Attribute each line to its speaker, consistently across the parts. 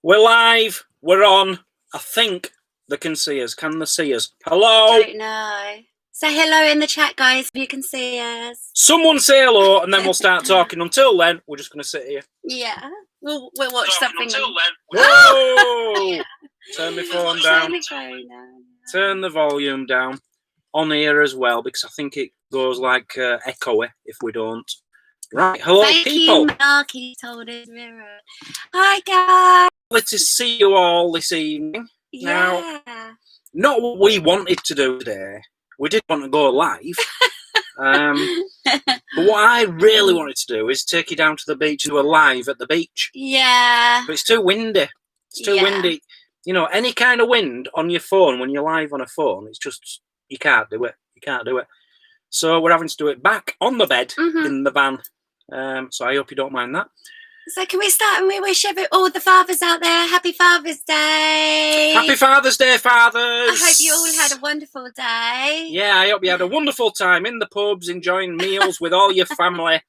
Speaker 1: We're live. We're on. I think they can see us. Can they see us? Hello?
Speaker 2: I don't know. Say hello in the chat, guys, if you can see us.
Speaker 1: Someone say hello, and then we'll start talking. Until then, we're just going to sit here.
Speaker 2: Yeah. We'll watch something.
Speaker 1: Until then. Whoa! Turn my phone down. Turn the volume down. On here as well, because I think it goes like echoey if we don't. Right. Hello,
Speaker 2: Thank
Speaker 1: people.
Speaker 2: you, Marky told us. Hi, guys.
Speaker 1: Lovely to see you all this evening.
Speaker 2: Yeah.
Speaker 1: Now, not what we wanted to do today. We did want to go live. But what I really wanted to do is take you down to the beach and do a live at the beach.
Speaker 2: Yeah.
Speaker 1: But it's too windy. It's too windy. You know, any kind of wind on your phone when you're live on a phone, it's just, you can't do it. You can't do it. So we're having to do it back on the bed in the van. So I hope you don't mind that.
Speaker 2: So can we start and we wish all the fathers out there happy Father's Day.
Speaker 1: Happy Father's Day, fathers.
Speaker 2: I hope you all had a wonderful day.
Speaker 1: Yeah, I hope you had a wonderful time in the pubs, enjoying meals with all your family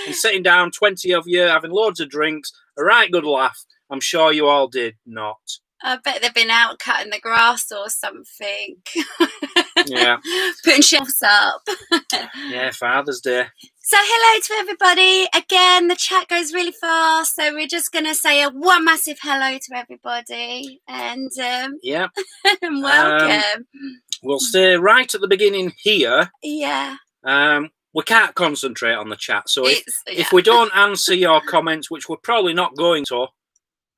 Speaker 1: and sitting down, 20 of you, having loads of drinks, a right good laugh. I'm sure you all did not.
Speaker 2: I bet they've been out cutting the grass or something.
Speaker 1: Yeah.
Speaker 2: Putting shelves up.
Speaker 1: Yeah, Father's Day.
Speaker 2: So hello to everybody. Again, the chat goes really fast, so we're just going to say one massive hello to everybody. And
Speaker 1: yeah.
Speaker 2: and welcome.
Speaker 1: We'll stay right at the beginning here.
Speaker 2: Yeah.
Speaker 1: We can't concentrate on the chat, so if we don't answer your comments, which we're probably not going to,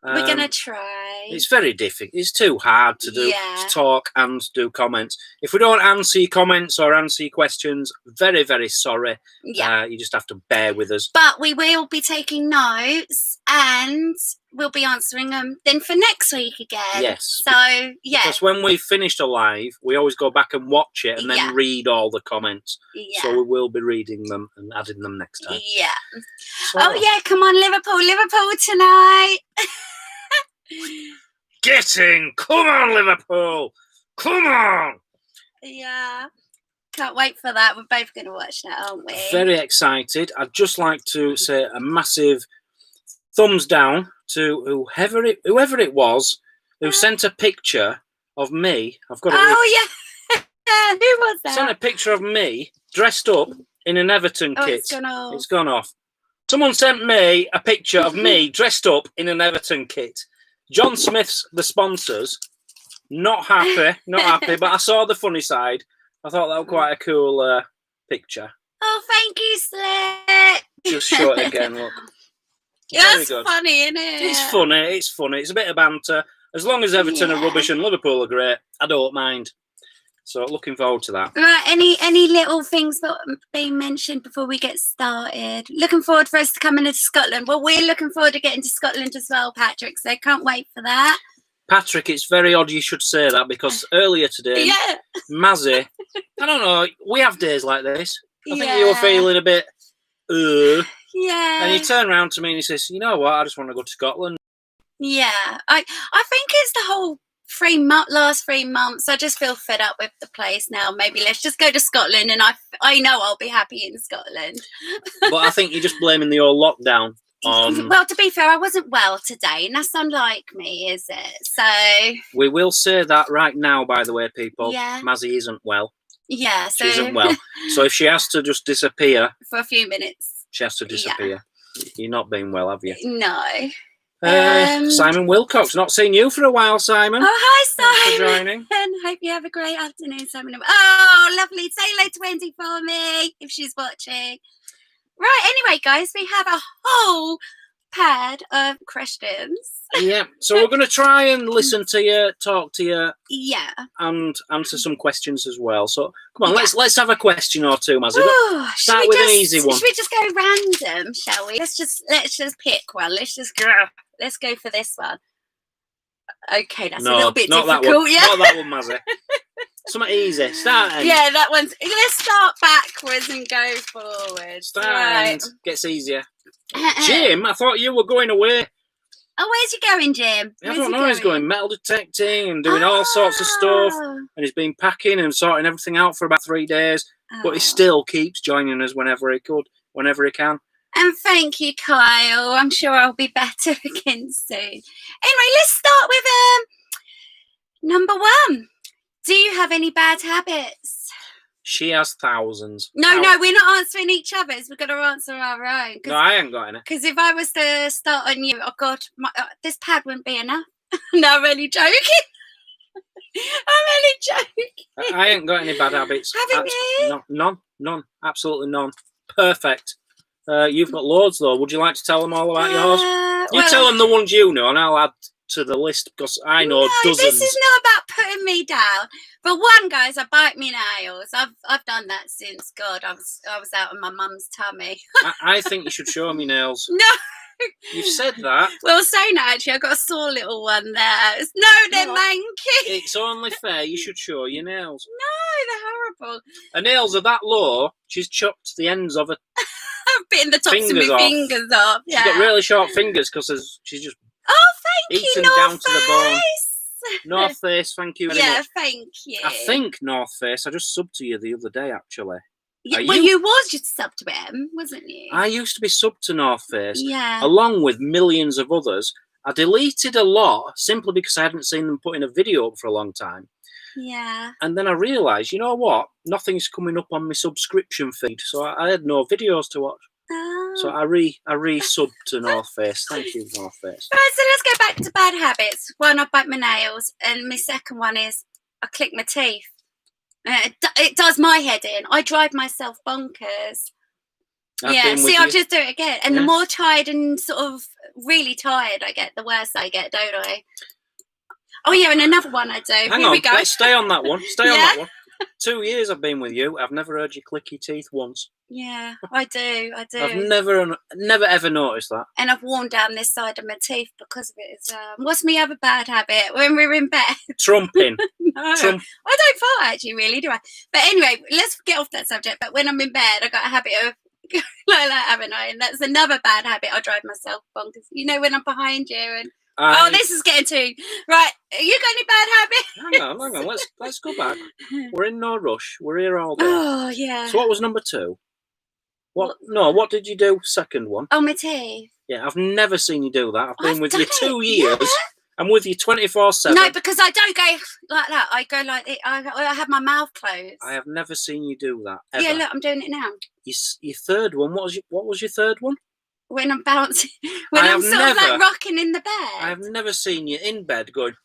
Speaker 2: we're going to try.
Speaker 1: It's very difficult. It's too hard to do, to talk and do comments. If we don't answer your comments or answer your questions, very, very sorry. Yeah. You just have to bear with us.
Speaker 2: But we will be taking notes and we'll be answering them then for next week again.
Speaker 1: Yes.
Speaker 2: So, yeah.
Speaker 1: Because when we've finished a live, we always go back and watch it and then read all the comments. Yeah. So we will be reading them and adding them next time.
Speaker 2: Yeah.
Speaker 1: So,
Speaker 2: oh, yeah. Come on, Liverpool tonight.
Speaker 1: Get in! Come on, Liverpool! Come on!
Speaker 2: Yeah. Can't wait for that. We're both going to watch that, aren't we?
Speaker 1: Very excited. I'd just like to say a massive thumbs down to whoever it was who sent a picture of me. I've got it.
Speaker 2: Oh, yeah. Who was that?
Speaker 1: Sent a picture of me dressed up in an Everton kit.
Speaker 2: It's gone off.
Speaker 1: It's gone off. Someone sent me a picture of me dressed up in an Everton kit. John Smith's the sponsors. Not happy, but I saw the funny side. I thought that was quite a cool picture.
Speaker 2: Oh, thank you, Slick.
Speaker 1: Just show it again, look.
Speaker 2: That's funny, isn't it?
Speaker 1: It's funny. It's a bit of banter. As long as Everton are rubbish and Liverpool are great, I don't mind. So looking forward to that.
Speaker 2: Right, any little things that being mentioned before we get started? Looking forward for us to come into Scotland. Well, we're looking forward to getting to Scotland as well, Patrick, so can't wait for that.
Speaker 1: Patrick, it's very odd you should say that because earlier today, Mazzy, I don't know, we have days like this. I think you were feeling a bit,
Speaker 2: yeah.
Speaker 1: And he turned around to me and he says, you know what, I just want to go to Scotland.
Speaker 2: Yeah, I think it's the whole last 3 months. I just feel fed up with the place now. Maybe let's just go to Scotland, and I know I'll be happy in Scotland.
Speaker 1: But I think you're just blaming the old lockdown on...
Speaker 2: Well, to be fair, I wasn't well today, and that's unlike me, is it? So
Speaker 1: we will say that right now, by the way, people.
Speaker 2: Yeah.
Speaker 1: Mazzy isn't well.
Speaker 2: Yeah, so...
Speaker 1: She isn't well. So if she has to just disappear...
Speaker 2: for a few minutes.
Speaker 1: She has to disappear. Yeah. You're not being well, have you?
Speaker 2: No.
Speaker 1: Simon Wilcox, not seen you for a while, Simon.
Speaker 2: Oh, hi, Simon.
Speaker 1: Thanks for joining.
Speaker 2: And hope you have a great afternoon, Simon. Oh, lovely. Say hello to Wendy for me if she's watching. Right, anyway, guys, we have a whole pad of questions.
Speaker 1: Yeah, so we're going to try and listen to you, talk to you, and answer some questions as well. So come on, let's have a question or two, Mazzy. Start with an easy one.
Speaker 2: Should we just go random, shall we? Let's just pick one. Let's go for this one. Okay, that's a little bit difficult.
Speaker 1: Not that one, Mazzy. Something easy. Start.
Speaker 2: Yeah, that one's. Let's start backwards and go forward.
Speaker 1: Start. Gets easier. Jim, I thought you were going away.
Speaker 2: Oh, where's he going, Jim?
Speaker 1: I don't know. He's going metal detecting and doing all sorts of stuff. And he's been packing and sorting everything out for about 3 days. But he still keeps joining us whenever he can.
Speaker 2: And thank you, Kyle. I'm sure I'll be better again soon. Anyway, let's start with number 1. Do you have any bad habits?
Speaker 1: She has thousands.
Speaker 2: No, we're not answering each other's. We're going to answer our own.
Speaker 1: No, I ain't got any.
Speaker 2: Because if I was to start on you, oh God, this pad wouldn't be enough. No, I'm only joking. I'm only joking.
Speaker 1: I ain't got any bad habits.
Speaker 2: Haven't you?
Speaker 1: None. Absolutely none. Perfect. You've got loads, though. Would you like to tell them all about yours? You tell them the ones you know, and I'll add to the list because I know dozens.
Speaker 2: This is not about putting me down. But one, guys, I bite me nails. I've done that since God. I was out of my mum's tummy.
Speaker 1: I think you should show me nails.
Speaker 2: No.
Speaker 1: You've said that.
Speaker 2: Well, saying that, actually, I've got a sore little one there. They're manky.
Speaker 1: It's only fair. You should show your nails.
Speaker 2: No, they're horrible.
Speaker 1: Her nails are that low. She's chopped the ends of her.
Speaker 2: I've bitten the tops of my fingers off. Yeah.
Speaker 1: She's got really short fingers because she's just
Speaker 2: thank
Speaker 1: eaten
Speaker 2: you,
Speaker 1: down to the bone. North Face, thank you very much.
Speaker 2: Yeah, thank you.
Speaker 1: I think North Face. I just subbed to you the other day, actually.
Speaker 2: Yeah, well, you was just subbed to him, wasn't you?
Speaker 1: I used to be subbed to North Face,
Speaker 2: yeah,
Speaker 1: along with millions of others. I deleted a lot simply because I hadn't seen them putting a video up for a long time.
Speaker 2: Yeah.
Speaker 1: And then I realised, you know what? Nothing's coming up on my subscription feed, so I had no videos to watch.
Speaker 2: Oh.
Speaker 1: So I re-subbed to North Face. Thank you, North Face.
Speaker 2: Right, so let's go back to bad habits. One, I bite my nails, and my second one is I click my teeth. It does my head in. I drive myself bonkers. I'll just do it again. And the more tired and sort of really tired I get, the worse I get, don't I? Oh, yeah, and another one I do.
Speaker 1: Hang on, let's stay on that one. Stay on that one. 2 years I've been with you. I've never heard you click your teeth once.
Speaker 2: Yeah, I do.
Speaker 1: I've never ever noticed that.
Speaker 2: And I've worn down this side of my teeth because of it as well. What's my other bad habit when we're in bed?
Speaker 1: Trumping.
Speaker 2: No, I don't fart actually, really, do I? But anyway, let's get off that subject. But when I'm in bed, I got a habit of like that, haven't I? And that's another bad habit. I drive myself bonkers. You know, when I'm behind you and this is getting too right. You got any bad habits?
Speaker 1: Hang on. Let's go back. We're in no rush. We're here all day.
Speaker 2: Oh yeah.
Speaker 1: So what was number 2? What did you do? Second one.
Speaker 2: Oh, my teeth.
Speaker 1: Yeah, I've never seen you do that. I've been with you 2 years. Yeah. I'm with you 24/7.
Speaker 2: No, because I don't go like that. I go like this. I have my mouth closed.
Speaker 1: I have never seen you do that. Ever.
Speaker 2: Yeah, look, I'm doing it now.
Speaker 1: Your third one. What was your third one?
Speaker 2: When I'm bouncing, when I'm sort of like rocking in the bed.
Speaker 1: I have never seen you in bed going.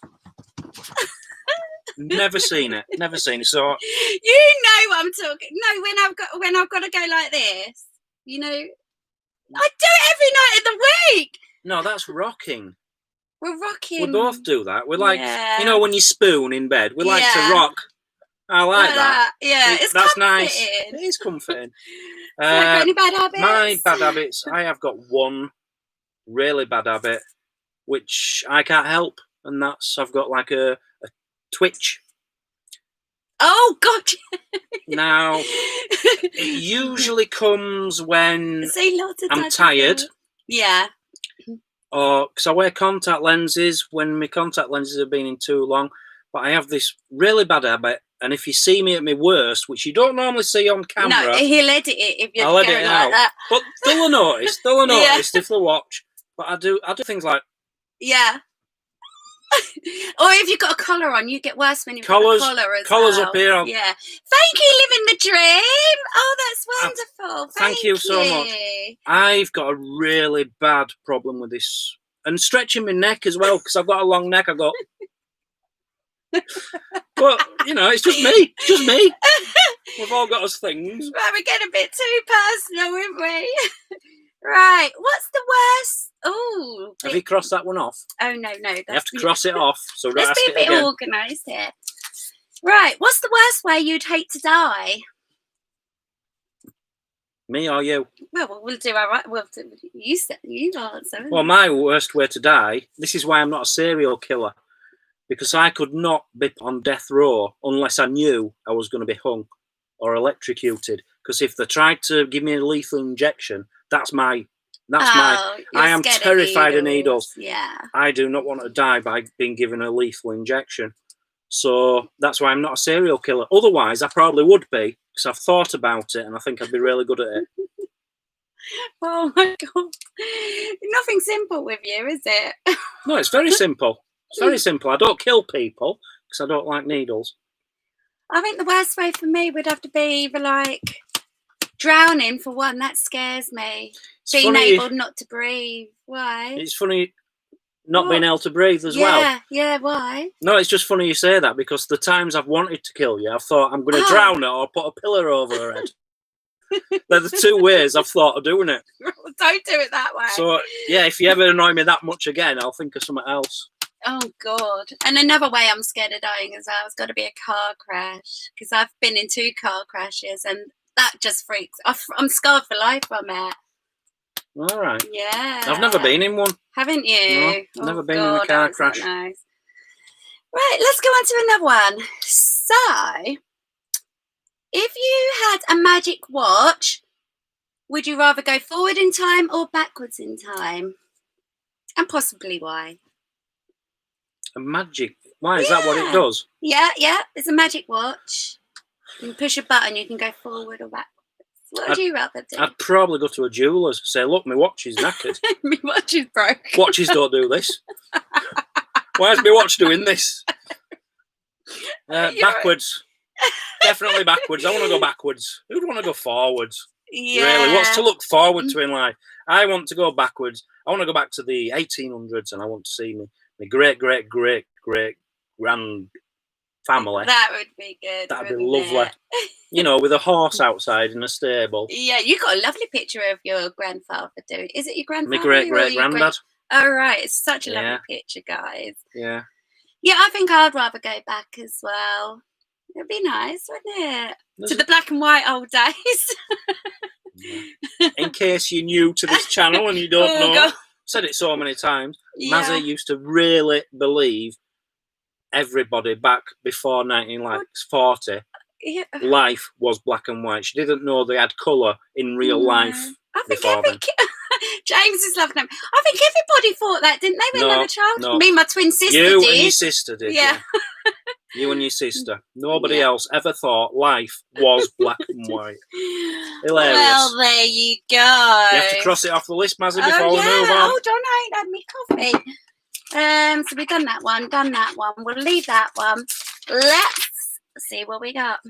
Speaker 1: Never seen it. Never seen it. So
Speaker 2: you know what I'm talking. No, when I've got to go like this. You know, I do it every night of the week.
Speaker 1: No, that's rocking.
Speaker 2: We're rocking.
Speaker 1: We both do that. We're like, you know, when you spoon in bed, we like to rock. I like that.
Speaker 2: Yeah,
Speaker 1: that's
Speaker 2: comforting.
Speaker 1: Nice. It is comforting.
Speaker 2: Got any bad habits?
Speaker 1: My bad habits. I have got one really bad habit, which I can't help, and that's I've got like a twitch.
Speaker 2: Oh God!
Speaker 1: Now, it usually comes when I'm tired.
Speaker 2: Yeah.
Speaker 1: Or because I wear contact lenses when my contact lenses have been in too long. But I have this really bad habit, and if you see me at my worst, which you don't normally see on camera,
Speaker 2: no, he'll edit it if you're
Speaker 1: I'll edit
Speaker 2: going
Speaker 1: it
Speaker 2: like
Speaker 1: out.
Speaker 2: that.
Speaker 1: But they'll notice. They'll notice if they watch. But I do things like
Speaker 2: or if you've got a collar on, you get worse when you've got a collar as
Speaker 1: collars
Speaker 2: well.
Speaker 1: Up here.
Speaker 2: Yeah. Thank you, living the dream. Oh, that's wonderful.
Speaker 1: Thank you so much. I've got a really bad problem with this. And stretching my neck as well, because I've got a long neck. I've got... But, you know, it's just me. It's just me. We've all got us things.
Speaker 2: Right, we're getting a bit too personal, aren't we? Right. What's the worst? Oh.
Speaker 1: Have you crossed that one off?
Speaker 2: Oh, no.
Speaker 1: You have to cross it off. So
Speaker 2: let's be a bit organised here. Right. What's the worst way you'd hate to die?
Speaker 1: Me or you?
Speaker 2: Well, we'll do our right. Well, you answer.
Speaker 1: Well, my worst way to die, this is why I'm not a serial killer, because I could not be on death row unless I knew I was going to be hung or electrocuted. Because if they tried to give me a lethal injection, that's my. I am terrified of needles.
Speaker 2: Yeah.
Speaker 1: I do not want to die by being given a lethal injection. So that's why I'm not a serial killer. Otherwise, I probably would be, because I've thought about it and I think I'd be really good at it.
Speaker 2: Oh my god. Nothing simple with you, is it?
Speaker 1: No, it's very simple. It's very simple. I don't kill people because I don't like needles.
Speaker 2: I think the worst way for me would have to be either like drowning for one. That scares me.
Speaker 1: It's
Speaker 2: Being
Speaker 1: funny,
Speaker 2: able not to breathe. Why?
Speaker 1: it's funny not
Speaker 2: What?
Speaker 1: being able to breathe as well.
Speaker 2: Yeah, why?
Speaker 1: No, it's just funny you say that because the times I've wanted to kill you, I've thought I'm going to drown her or put a pillar over her head. They're the two ways I've thought of doing it.
Speaker 2: Don't do it that way.
Speaker 1: So, yeah, if you ever annoy me that much again, I'll think of something else.
Speaker 2: Oh god. And another way I'm scared of dying as well, it's got to be a car crash, because I've been in 2 car crashes and that just freaks. I'm scarred for life from it.
Speaker 1: All right.
Speaker 2: Yeah.
Speaker 1: I've never been in one.
Speaker 2: Haven't you?
Speaker 1: No, never been in a car crash.
Speaker 2: Nice. Right, let's go on to another one. So, if you had a magic watch, would you rather go forward in time or backwards in time? And possibly why?
Speaker 1: A magic. Why is that what it does?
Speaker 2: Yeah. It's a magic watch. You can push a button, you can go forward or backwards. What would you rather do?
Speaker 1: I'd probably go to a jeweller's, say, look, my watch is knackered.
Speaker 2: My watch is broke.
Speaker 1: Watches don't do this. Why is my watch doing this? Backwards. Definitely backwards. I want to go backwards. Who'd want to go forwards?
Speaker 2: Yeah.
Speaker 1: Really? What's to look forward to in life? I want to go backwards. I want to go back to the 1800s and I want to see my great grand family.
Speaker 2: That would be good.
Speaker 1: That'd be lovely. You know, with a horse outside in a stable.
Speaker 2: Yeah, you got a lovely picture of your grandfather, dude. Is it your grandfather?
Speaker 1: My great granddad.
Speaker 2: Oh, right. It's such a lovely picture, guys.
Speaker 1: Yeah.
Speaker 2: Yeah, I think I'd rather go back as well. It'd be nice, wouldn't it? To the black and white old days.
Speaker 1: In case you're new to this channel and you don't know,
Speaker 2: God.
Speaker 1: I've said it so many times.
Speaker 2: Yeah.
Speaker 1: Mazzy used to really believe everybody back before 1940, life was black and white. She didn't know they had colour in real life.
Speaker 2: I think
Speaker 1: before then.
Speaker 2: James is laughing at me. I think everybody thought that, didn't they, when they were a child?
Speaker 1: No.
Speaker 2: Me and my twin sister
Speaker 1: You
Speaker 2: did.
Speaker 1: and your sister did,
Speaker 2: Yeah.
Speaker 1: You and your sister. Nobody else ever thought life was black and white. Hilarious.
Speaker 2: Well, there you go.
Speaker 1: You have to cross it off the list, Mazzy, before we move on.
Speaker 2: Hold on, I ain't had me coffee. So we've done that one. We'll leave that one. Let's see what we got.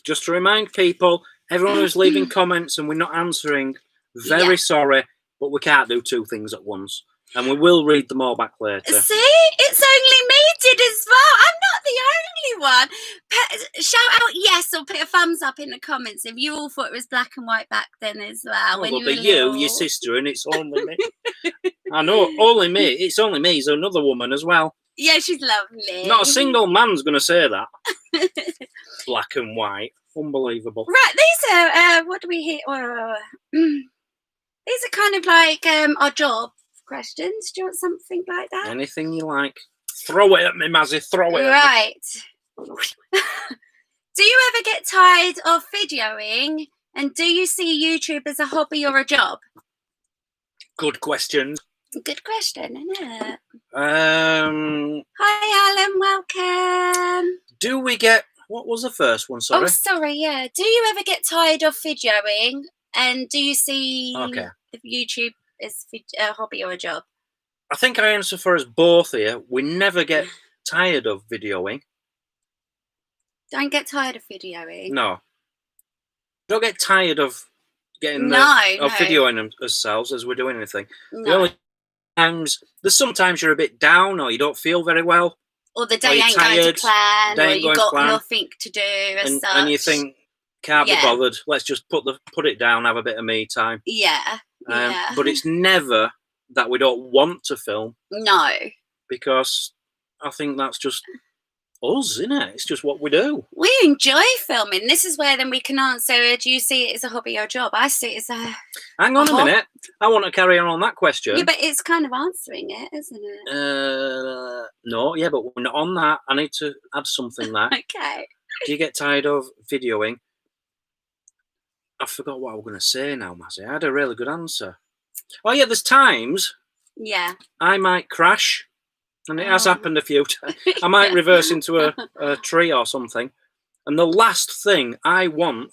Speaker 1: Just to remind people, everyone who's leaving comments and we're not answering, very sorry, but we can't do 2 things at once. And we will read them all back later.
Speaker 2: See? It's only me did as well. I'm not the only one. Shout out yes or put a thumbs up in the comments if you all thought it was black and white back then as well.
Speaker 1: Well, it'll be you, your sister, and it's only me. I know, only me. It's only me. There's another woman as well.
Speaker 2: Yeah, she's lovely.
Speaker 1: Not a single man's going to say that. Black and white. Unbelievable.
Speaker 2: Right, these are, what do we hear? These are kind of like our job questions. Do you want something like that?
Speaker 1: Anything you like. Throw it at me, Mazzy. Throw it at me.
Speaker 2: Do you ever get tired of videoing? And do you see YouTube as a hobby or a job?
Speaker 1: Good questions.
Speaker 2: Good question, isn't it?
Speaker 1: Hi,
Speaker 2: Alan. Welcome.
Speaker 1: Do we get... What was the first one, sorry?
Speaker 2: Oh, sorry, yeah. Do you ever get tired of videoing? And do you see the YouTube as a hobby or a job?
Speaker 1: I think I answer for us both here. We never get tired of videoing.
Speaker 2: Don't get tired of videoing.
Speaker 1: No. Don't get tired of getting videoing ourselves as we're doing anything.
Speaker 2: No.
Speaker 1: The only times... There's sometimes you're a bit down or you don't feel very well.
Speaker 2: Or the day ain't going to plan, or you got nothing to do as such.
Speaker 1: And you think, can't be bothered. Let's just put it down, have a bit of me time.
Speaker 2: Yeah.
Speaker 1: But it's never that we don't want to film.
Speaker 2: No.
Speaker 1: Because I think that's just us, isn't it? It's just what we do.
Speaker 2: We enjoy filming. This is where then we can answer, do you see it as a hobby or a job? I see it as a...
Speaker 1: Hang on a minute. I want to carry on that question.
Speaker 2: Yeah, but it's kind of answering it, isn't it?
Speaker 1: No, yeah, but we're not on that. I need to add something there.
Speaker 2: Okay.
Speaker 1: Do you get tired of videoing? I forgot what I was going to say now, Mazzy. I had a really good answer. Oh, yeah, there's times I might crash, and it has happened a few times. I might reverse into a tree or something. And the last thing I want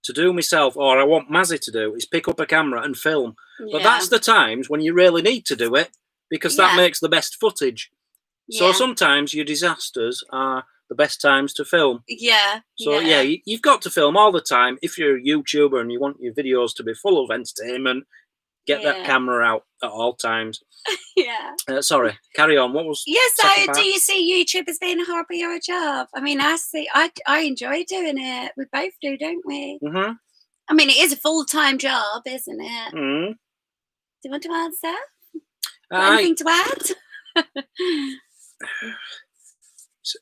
Speaker 1: to do myself, or I want Mazzy to do, is pick up a camera and film. But
Speaker 2: Yeah.
Speaker 1: that's the times when you really need to do it, because that makes the best footage. So sometimes your disasters are the best times to film.
Speaker 2: Yeah.
Speaker 1: So you've got to film all the time. If you're a YouTuber and you want your videos to be full of entertainment, get that camera out at all times.
Speaker 2: Yeah.
Speaker 1: Sorry, carry on. What was?
Speaker 2: So do you see YouTube as being a hobby or a job? I mean, I enjoy doing it. We both do, don't we?
Speaker 1: Mm-hmm.
Speaker 2: I mean, it is a full-time job, isn't it?
Speaker 1: Mm-hmm.
Speaker 2: Do you want to answer? Anything to add?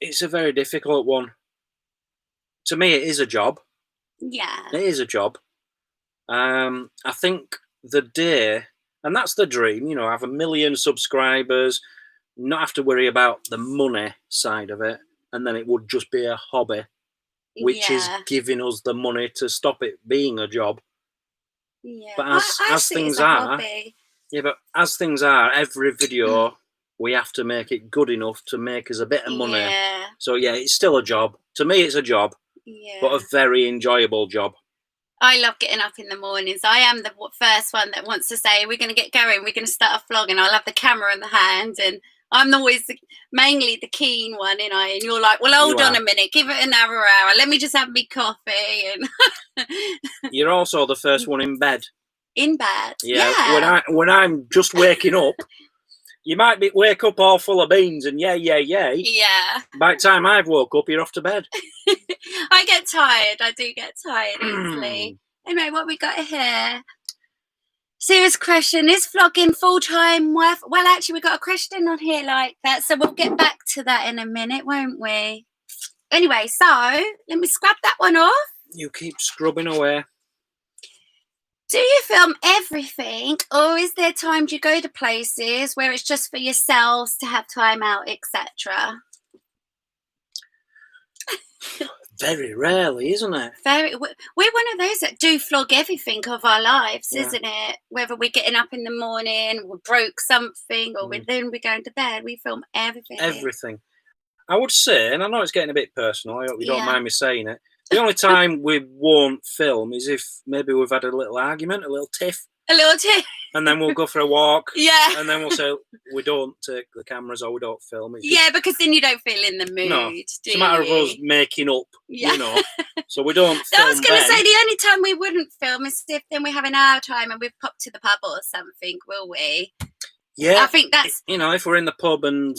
Speaker 1: It's a very difficult one. To me, it is a job.
Speaker 2: Yeah.
Speaker 1: It is a job. I think the day, and that's the dream, have 1 million subscribers, not have to worry about the money side of it, and then it would just be a hobby, which is giving us the money to stop it being a job.
Speaker 2: Yeah.
Speaker 1: But as things are, but as things are, every video we have to make it good enough to make us a bit of money.
Speaker 2: Yeah.
Speaker 1: So it's still a job. To me, it's a job, but a very enjoyable job.
Speaker 2: I love getting up in the mornings. I am the first one that wants to say, we're going to get going, we're going to start a vlog, and I'll have the camera in the hand, and I'm always mainly the keen one, and you're like, well, hold on a minute, give it another hour, let me just have me coffee. And
Speaker 1: you're also the first one in bed.
Speaker 2: In bed?
Speaker 1: Yeah. When I'm just waking up, you might wake up all full of beans and yay.
Speaker 2: Yeah.
Speaker 1: By the time I've woke up, you're off to bed.
Speaker 2: I get tired. I do get tired easily. Anyway, what we got here? Serious question. Is vlogging full-time worth? Well, actually, we got a question on here like that, so we'll get back to that in a minute, won't we? Anyway, so let me scrub that one off.
Speaker 1: You keep scrubbing away.
Speaker 2: Do you film everything, or is there times you go to places where it's just for yourselves to have time out, etc.?
Speaker 1: Very rarely, isn't it?
Speaker 2: We're one of those that do vlog everything of our lives, isn't it? Whether we're getting up in the morning, we broke something, or then we're going to bed, we film everything.
Speaker 1: Everything. I would say, and I know it's getting a bit personal, I hope you don't mind me saying it, the only time we won't film is if maybe we've had a little argument, a little tiff.
Speaker 2: A little tiff.
Speaker 1: And then we'll go for a walk.
Speaker 2: Yeah.
Speaker 1: And then we'll say, we don't take the cameras or we don't film.
Speaker 2: It's because then you don't feel in the mood.
Speaker 1: No, it's a matter of us making up, So we don't film.
Speaker 2: I was going to say, the only time we wouldn't film is if then we're having our time and we've popped to the pub or something, will we?
Speaker 1: Yeah.
Speaker 2: I think that's...
Speaker 1: if we're in the pub and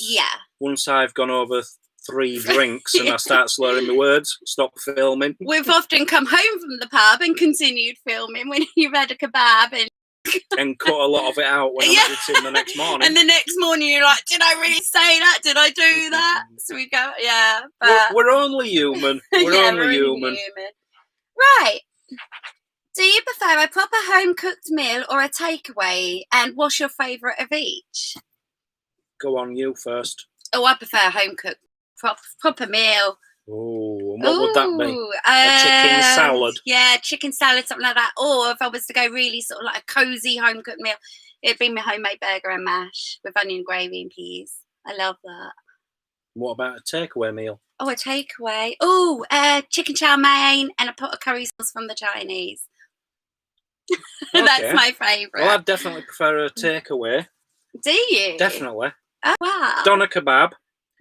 Speaker 1: once I've gone over 3 drinks and I start slurring my words, stop filming.
Speaker 2: We've often come home from the pub and continued filming when you've had a kebab
Speaker 1: and cut a lot of it out when I'm editing the next morning.
Speaker 2: And the next morning you're like, did I really say that? Did I do that? So we go, but...
Speaker 1: We're only human. We're only human.
Speaker 2: Right. Do you prefer a proper home-cooked meal or a takeaway? And what's your favourite of each?
Speaker 1: Go on, you first.
Speaker 2: Oh, I prefer a home-cooked proper meal.
Speaker 1: Oh, what would that be? A chicken salad.
Speaker 2: Yeah, chicken salad, something like that. Or if I was to go really sort of like a cosy home-cooked meal, it'd be my homemade burger and mash with onion gravy and peas. I love that.
Speaker 1: What about a takeaway meal?
Speaker 2: Oh, a takeaway. Oh, chicken chow mein and a pot of curry sauce from the Chinese. Okay. That's my favourite.
Speaker 1: Well, I'd definitely prefer a takeaway.
Speaker 2: Do you?
Speaker 1: Definitely.
Speaker 2: Oh, wow.
Speaker 1: Doner kebab.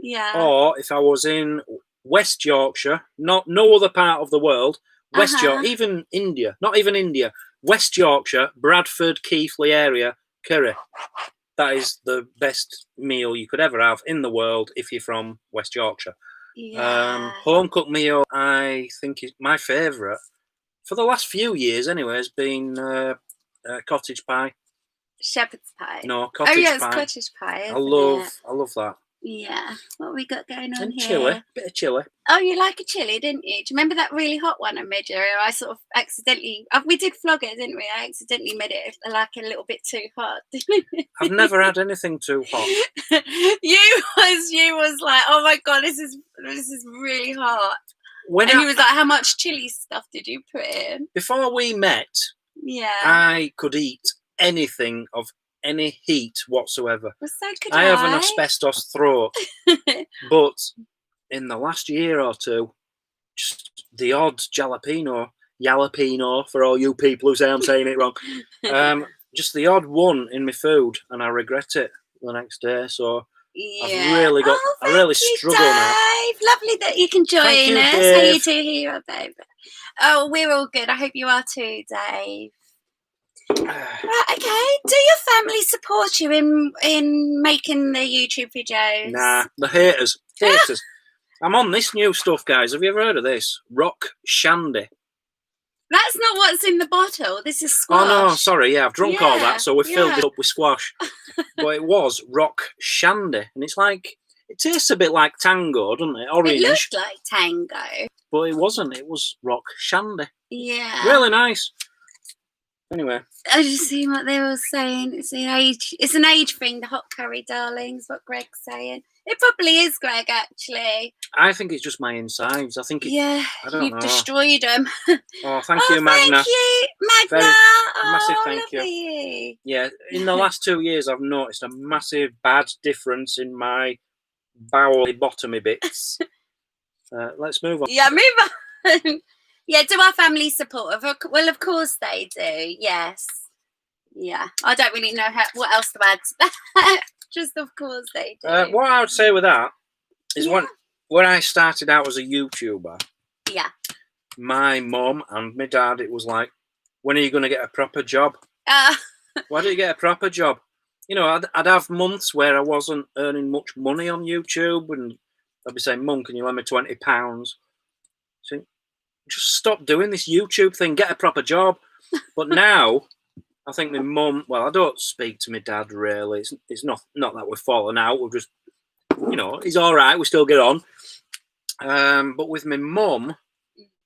Speaker 2: Yeah.
Speaker 1: Or if I was in West Yorkshire, no other part of the world, West Yorkshire, even India, not even India, West Yorkshire, Bradford, Keighley area, curry. That is the best meal you could ever have in the world if you're from West Yorkshire.
Speaker 2: Yeah.
Speaker 1: Home cooked meal, I think, is my favourite for the last few years. Anyway, has been cottage pie.
Speaker 2: Shepherd's pie.
Speaker 1: No, cottage pie.
Speaker 2: Oh yeah, it's cottage pie.
Speaker 1: I love that.
Speaker 2: Yeah. What have we got going on
Speaker 1: and
Speaker 2: here?
Speaker 1: Chili, bit of chili.
Speaker 2: Oh, you like a chili, didn't you? Do you remember that really hot one I made you? I sort of accidentally, we did vlog it, didn't we? I accidentally made it like a little bit too hot.
Speaker 1: I've never had anything too hot.
Speaker 2: You was like, oh my god, this is really hot. He was like, how much chili stuff did you put in?
Speaker 1: Before we met, I could eat anything of any heat whatsoever.
Speaker 2: Well, so could
Speaker 1: I have an asbestos throat. But in the last year or two, just the odd jalapeno, jalapeno for all you people who say I'm saying it wrong. Just the odd one in my food, and I regret it the next day. So
Speaker 2: Yeah.
Speaker 1: I've really got.
Speaker 2: Oh,
Speaker 1: I really
Speaker 2: thank you,
Speaker 1: struggle now.
Speaker 2: Dave. Lovely that you can join
Speaker 1: Thank you,
Speaker 2: us. How
Speaker 1: Dave.
Speaker 2: you doing here, babe? Oh, we're all good. I hope you are too, Dave. Right, okay. Do your family support you in making the YouTube videos?
Speaker 1: Nah, the haters. I'm on this new stuff, guys. Have you ever heard of this? Rock Shandy.
Speaker 2: That's not what's in the bottle. This is squash.
Speaker 1: Oh no, sorry. Yeah, I've drunk all
Speaker 2: Yeah,
Speaker 1: that, so we filled
Speaker 2: yeah.
Speaker 1: it up with squash. But it was Rock Shandy, and it's like it tastes a bit like Tango, doesn't it? Orange.
Speaker 2: It looked like Tango.
Speaker 1: But it wasn't. It was Rock Shandy.
Speaker 2: Yeah.
Speaker 1: Really nice. Anyway.
Speaker 2: I just seen what they were saying. It's an age. It's an age thing. The hot curry, darlings. What Greg's saying. It probably is, Greg. Actually.
Speaker 1: I think it's just my insides. I think.
Speaker 2: Yeah.
Speaker 1: I don't
Speaker 2: You've
Speaker 1: know.
Speaker 2: destroyed them.
Speaker 1: Oh, thank you, Magna.
Speaker 2: Thank you, Magna.
Speaker 1: Very massive thank you.
Speaker 2: Lovely.
Speaker 1: Yeah, in the last 2 years, I've noticed a massive bad difference in my bowely bottomy bits. Let's move on.
Speaker 2: Yeah, move on. Yeah, do our family support? Well, of course they do. Yes. Yeah. I don't really know what else to add to that. Just of course they do.
Speaker 1: What I would say with that is
Speaker 2: Yeah.
Speaker 1: when I started out as a YouTuber,
Speaker 2: Yeah.
Speaker 1: my mum and my dad, it was like, when are you going to get a proper job? Why don't you get a proper job? You know, I'd have months where I wasn't earning much money on YouTube, and I'd be saying, Mum, can you lend me £20? So just stop doing this YouTube thing, get a proper job. But now, I think my mum, well, I don't speak to my dad really. It's not that we're falling out. We're just, you know, he's all right. We still get on. But with my mum,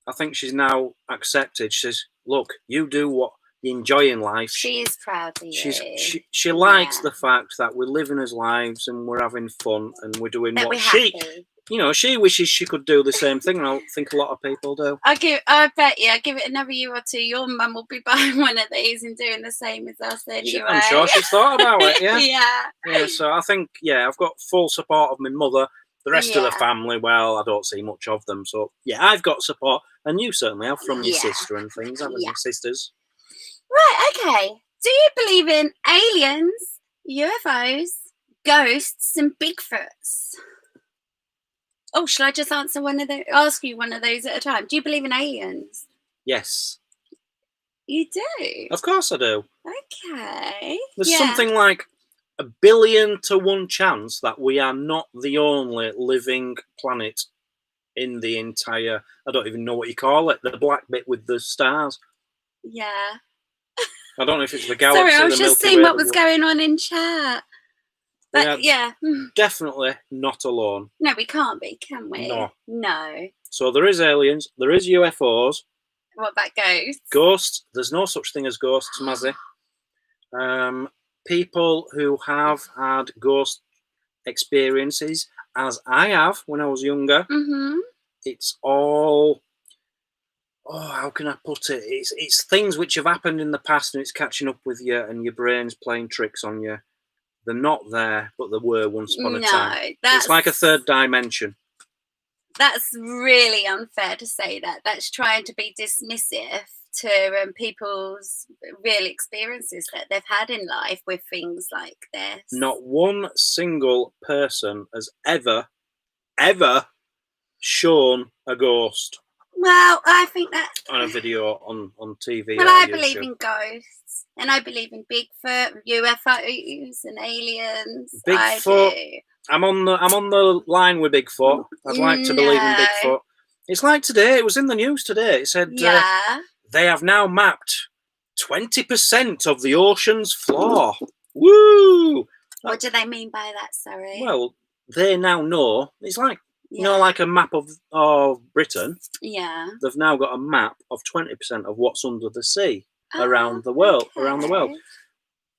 Speaker 1: I think she's now accepted. She says, look, you do what you enjoy in life.
Speaker 2: She is proud of you.
Speaker 1: She likes the fact that we're living as lives and we're having fun and we're doing
Speaker 2: that
Speaker 1: what
Speaker 2: we're happy.
Speaker 1: She wishes she could do the same thing, and I think a lot of people do.
Speaker 2: I bet you. Give it another year or two. Your mum will be buying one of these and doing the same as us anyway.
Speaker 1: I'm sure she's thought about it. Yeah.
Speaker 2: Yeah.
Speaker 1: So I think I've got full support of my mother. The rest of the family, well, I don't see much of them. So yeah, I've got support, and you certainly have from your sister and things, haven't you, sisters?
Speaker 2: Right. Okay. Do you believe in aliens, UFOs, ghosts, and Bigfoots? Oh, shall I just answer ask you one of those at a time? Do you believe in aliens?
Speaker 1: Yes.
Speaker 2: You do?
Speaker 1: Of course I do.
Speaker 2: Okay.
Speaker 1: There's something like 1 billion to 1 chance that we are not the only living planet in the entire, I don't even know what you call it, the black bit with the stars.
Speaker 2: Yeah.
Speaker 1: I don't know if it's the galaxy.
Speaker 2: Sorry, I was
Speaker 1: the
Speaker 2: just
Speaker 1: Milky
Speaker 2: seeing
Speaker 1: Way,
Speaker 2: what was going on in chat. But yeah.
Speaker 1: Definitely not alone.
Speaker 2: No, we can't be, can we? No.
Speaker 1: So there is aliens, there is UFOs.
Speaker 2: What about ghosts?
Speaker 1: Ghosts, there's no such thing as ghosts, Mazzy. People who have had ghost experiences, as I have when I was younger, it's all, how can I put it? It's things which have happened in the past and it's catching up with you and your brain's playing tricks on you. They're not there, but they were once upon a time. It's like a third dimension.
Speaker 2: That's really unfair to say that. That's trying to be dismissive to people's real experiences that they've had in life with things like this.
Speaker 1: Not one single person has ever shown a ghost.
Speaker 2: Well, I think that's
Speaker 1: on a video on TV.
Speaker 2: Well, I believe in ghosts, and I believe in Bigfoot, UFOs, and aliens.
Speaker 1: Bigfoot. I'm on the line with Bigfoot. I'd like to believe in Bigfoot. It's like today. It was in the news today. It said they have now mapped 20% of the ocean's floor. Woo!
Speaker 2: What do they mean by that? Sorry.
Speaker 1: Well, they now know. It's like like a map of Britain.
Speaker 2: Yeah.
Speaker 1: They've now got a map of 20% of what's under the sea around the world.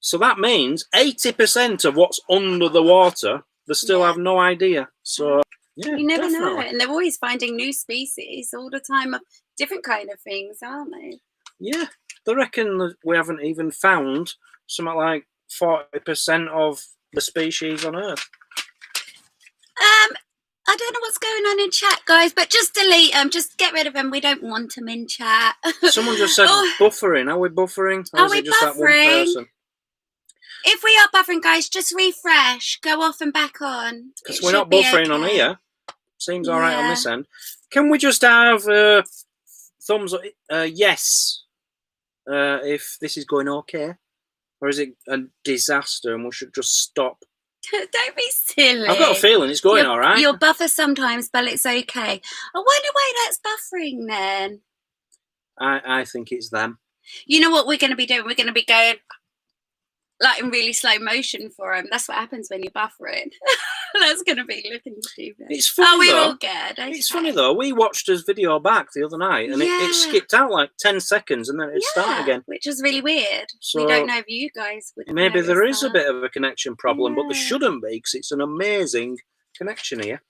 Speaker 1: So that means 80% of what's under the water, they still have no idea. So
Speaker 2: you never know, and they're always finding new species all the time of different kind of things, aren't they?
Speaker 1: Yeah, they reckon that we haven't even found something like 40% of the species on Earth.
Speaker 2: I don't know what's going on in chat, guys, but just delete them. Just get rid of them. We don't want them in chat.
Speaker 1: Someone just said buffering. Are we buffering? Or
Speaker 2: Are
Speaker 1: is
Speaker 2: we
Speaker 1: it just that one
Speaker 2: buffering?
Speaker 1: person?
Speaker 2: If we are buffering, guys, just refresh. Go off and back on.
Speaker 1: Because we're not buffering on here. Seems all right on this end. Can we just have thumbs up? Yes. If this is going okay. Or is it a disaster and we should just stop?
Speaker 2: Don't be silly.
Speaker 1: I've got a feeling it's going all right.
Speaker 2: You'll buffer sometimes, but it's okay. I wonder why that's buffering then.
Speaker 1: I think it's them.
Speaker 2: You know what we're going to be doing? We're going to be going like in really slow motion for them. That's what happens when you're buffering. That's going to be looking stupid.
Speaker 1: It's funny
Speaker 2: we
Speaker 1: though.
Speaker 2: all good. Okay.
Speaker 1: It's funny though. We watched his video back the other night, and it skipped out like 10 seconds, and then it started again,
Speaker 2: which is really weird.
Speaker 1: So
Speaker 2: we don't know if you guys would.
Speaker 1: Maybe there is a bit of a connection problem, but there shouldn't be because it's an amazing connection here.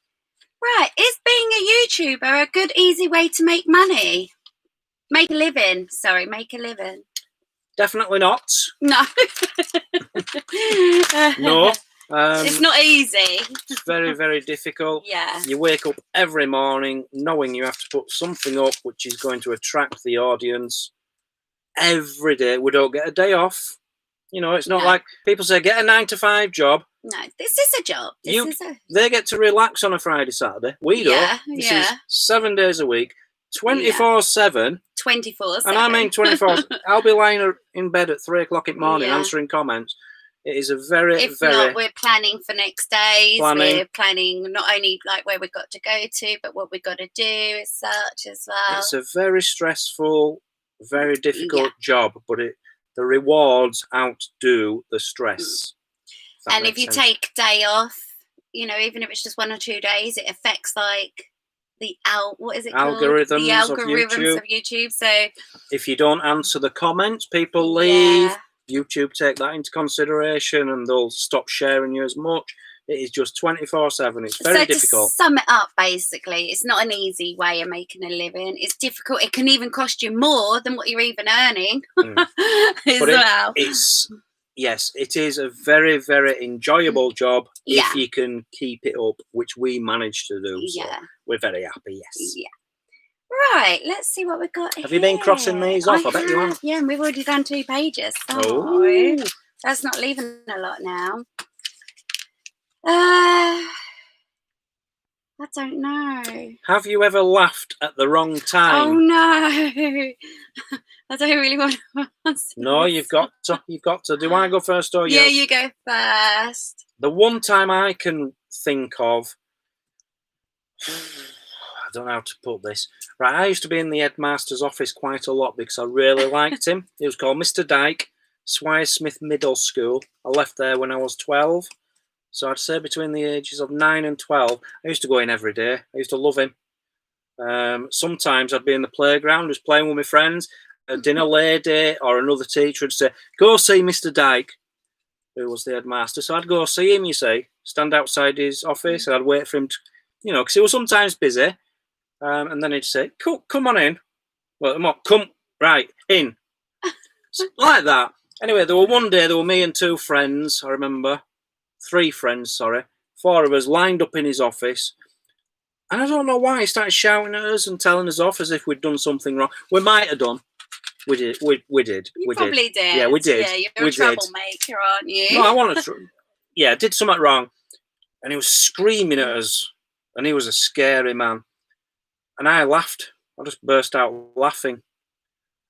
Speaker 2: Right? Is being a YouTuber a good, easy way to make money? Make a living. Sorry, make a living.
Speaker 1: Definitely not.
Speaker 2: No.
Speaker 1: No.
Speaker 2: It's not easy.
Speaker 1: It's very, very difficult.
Speaker 2: Yeah.
Speaker 1: You wake up every morning knowing you have to put something up which is going to attract the audience every day. We don't get a day off. You know, it's not like people say get a 9-to-5 job.
Speaker 2: No, this is a job.
Speaker 1: They get to relax on a Friday, Saturday. We don't. This is 7 days a week, 24/7.
Speaker 2: 24/7.
Speaker 1: And I mean 24. I'll be lying in bed at 3 o'clock in the morning answering comments. It is a very,
Speaker 2: if not, we're planning for next days. We're planning not only like where we've got to go to, but what we've got to do as such as well.
Speaker 1: It's a very stressful, very difficult job, but the rewards outdo the stress.
Speaker 2: And if you take a day off, you know, even if it's just 1 or 2 days, it affects like the
Speaker 1: algorithms
Speaker 2: of YouTube. So
Speaker 1: if you don't answer the comments, people leave. YouTube take that into consideration and they'll stop sharing you as much. It is just 24/7. It's very difficult.
Speaker 2: To sum it up, basically, it's not an easy way of making a living. It's difficult. It can even cost you more than what you're even earning as well.
Speaker 1: Yes, it is a very, very enjoyable job if you can keep it up, which we managed to do. So we're very happy, yes.
Speaker 2: Yeah. Right, let's see what we've got here.
Speaker 1: Have you been crossing these off? I bet you have.
Speaker 2: Yeah, and we've already done 2 pages. So that's not leaving a lot now. I don't know.
Speaker 1: Have you ever laughed at the wrong time?
Speaker 2: Oh, no. I don't really want to answer.
Speaker 1: No, you've got to. You've got to. Do I go first or you?
Speaker 2: Yeah, you go first.
Speaker 1: The one time I can think of... I don't know how to put this. Right, I used to be in the headmaster's office quite a lot because I really liked him. He was called Mr. Dyke, Swire Smith Middle School. I left there when I was 12. So I'd say between the ages of 9 and 12. I used to go in every day. I used to love him. Sometimes I'd be in the playground just playing with my friends. A dinner lady or another teacher would say, go see Mr. Dyke, who was the headmaster. So I'd go see him, you see, stand outside his office and I'd wait for him to, you know, because he was sometimes busy. And then he'd say, come on in. Well, come right in. Like that. Anyway, one day, there were me and 2 friends, I remember. 3 friends, sorry. 4 of us lined up in his office. And I don't know why he started shouting at us and telling us off as if we'd done something wrong. We might have done. We did.
Speaker 2: You probably did.
Speaker 1: Yeah, we did.
Speaker 2: Yeah, you're a troublemaker, aren't you?
Speaker 1: No, I wanted to. Yeah, did something wrong. And he was screaming at us. And he was a scary man. And I laughed. I just burst out laughing.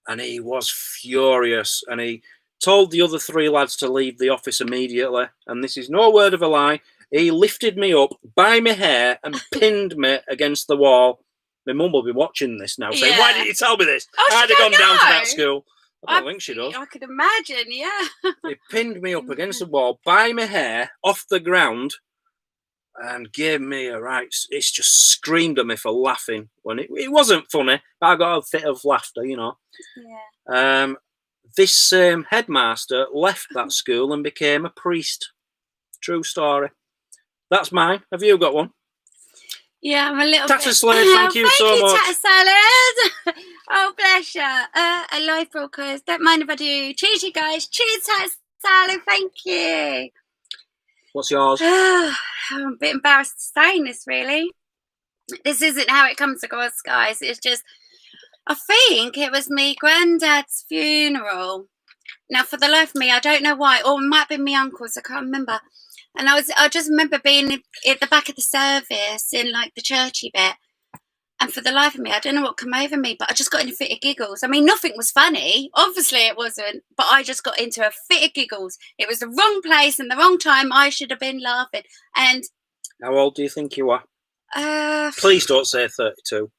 Speaker 1: And he was furious. And he told the other 3 lads to leave the office immediately. And this is no word of a lie. He lifted me up by my hair and pinned me against the wall. My mum will be watching this now saying, why didn't you tell me this? I'd have gone down to that school. I don't think she does.
Speaker 2: I could imagine, yeah.
Speaker 1: He pinned me up against the wall by my hair off the ground and gave me a right. It's just screamed at me for laughing when it wasn't funny, but I got a fit of laughter, you know.
Speaker 2: Yeah.
Speaker 1: This same headmaster left that school and became a priest. True story. That's mine. Have you got one?
Speaker 2: Yeah, I'm a little
Speaker 1: Tatter
Speaker 2: bit...
Speaker 1: Slade, thank you so much.
Speaker 2: Tatter Salad. Oh, bless you. A live broadcast. Don't mind if I do. Cheers, you guys. Cheers, Tatter Salad. Thank you.
Speaker 1: What's yours?
Speaker 2: I'm a bit embarrassed to say this, really. This isn't how it comes across, guys. It's just, I think it was me granddad's funeral. Now, for the life of me, I don't know why, or it might have been my uncle's, I can't remember. And I just remember being at the back of the service in like the churchy bit. And for the life of me, I don't know what came over me, but I just got in a fit of giggles. I mean, nothing was funny. Obviously, it wasn't. But I just got into a fit of giggles. It was the wrong place and the wrong time. I should have been laughing. And
Speaker 1: how old do you think you are? Please don't say 32.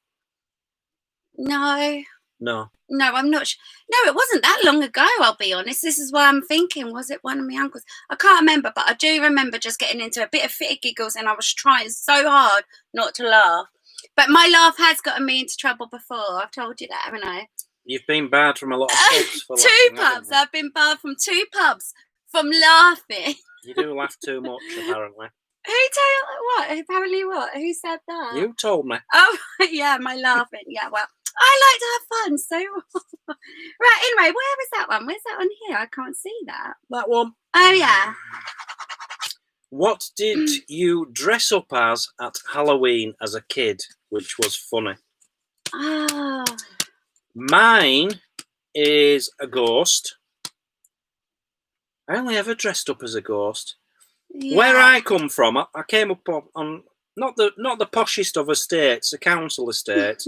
Speaker 2: No.
Speaker 1: No.
Speaker 2: No, I'm not. No, it wasn't that long ago, I'll be honest. This is why I'm thinking, was it one of my uncles? I can't remember, but I do remember just getting into a bit of fit of giggles and I was trying so hard not to laugh. But my laugh has gotten me into trouble before. I've told you that, haven't I?
Speaker 1: You've been barred from a lot of pubs for
Speaker 2: two
Speaker 1: laughing,
Speaker 2: pubs. I've been barred from 2 pubs from laughing.
Speaker 1: You do laugh too much, apparently.
Speaker 2: Who told what? Apparently what? Who said that?
Speaker 1: You told me.
Speaker 2: Oh, yeah, my laughing. Yeah, well, I like to have fun, so... Right, anyway, where was that one? Where's that on here? I can't see that.
Speaker 1: That one.
Speaker 2: Oh, yeah.
Speaker 1: What did you dress up as at Halloween as a kid, which was funny?
Speaker 2: Oh.
Speaker 1: Mine is a ghost. I only ever dressed up as a ghost.
Speaker 2: Yeah.
Speaker 1: Where I come from, I came up on not the poshest of estates, a council estate.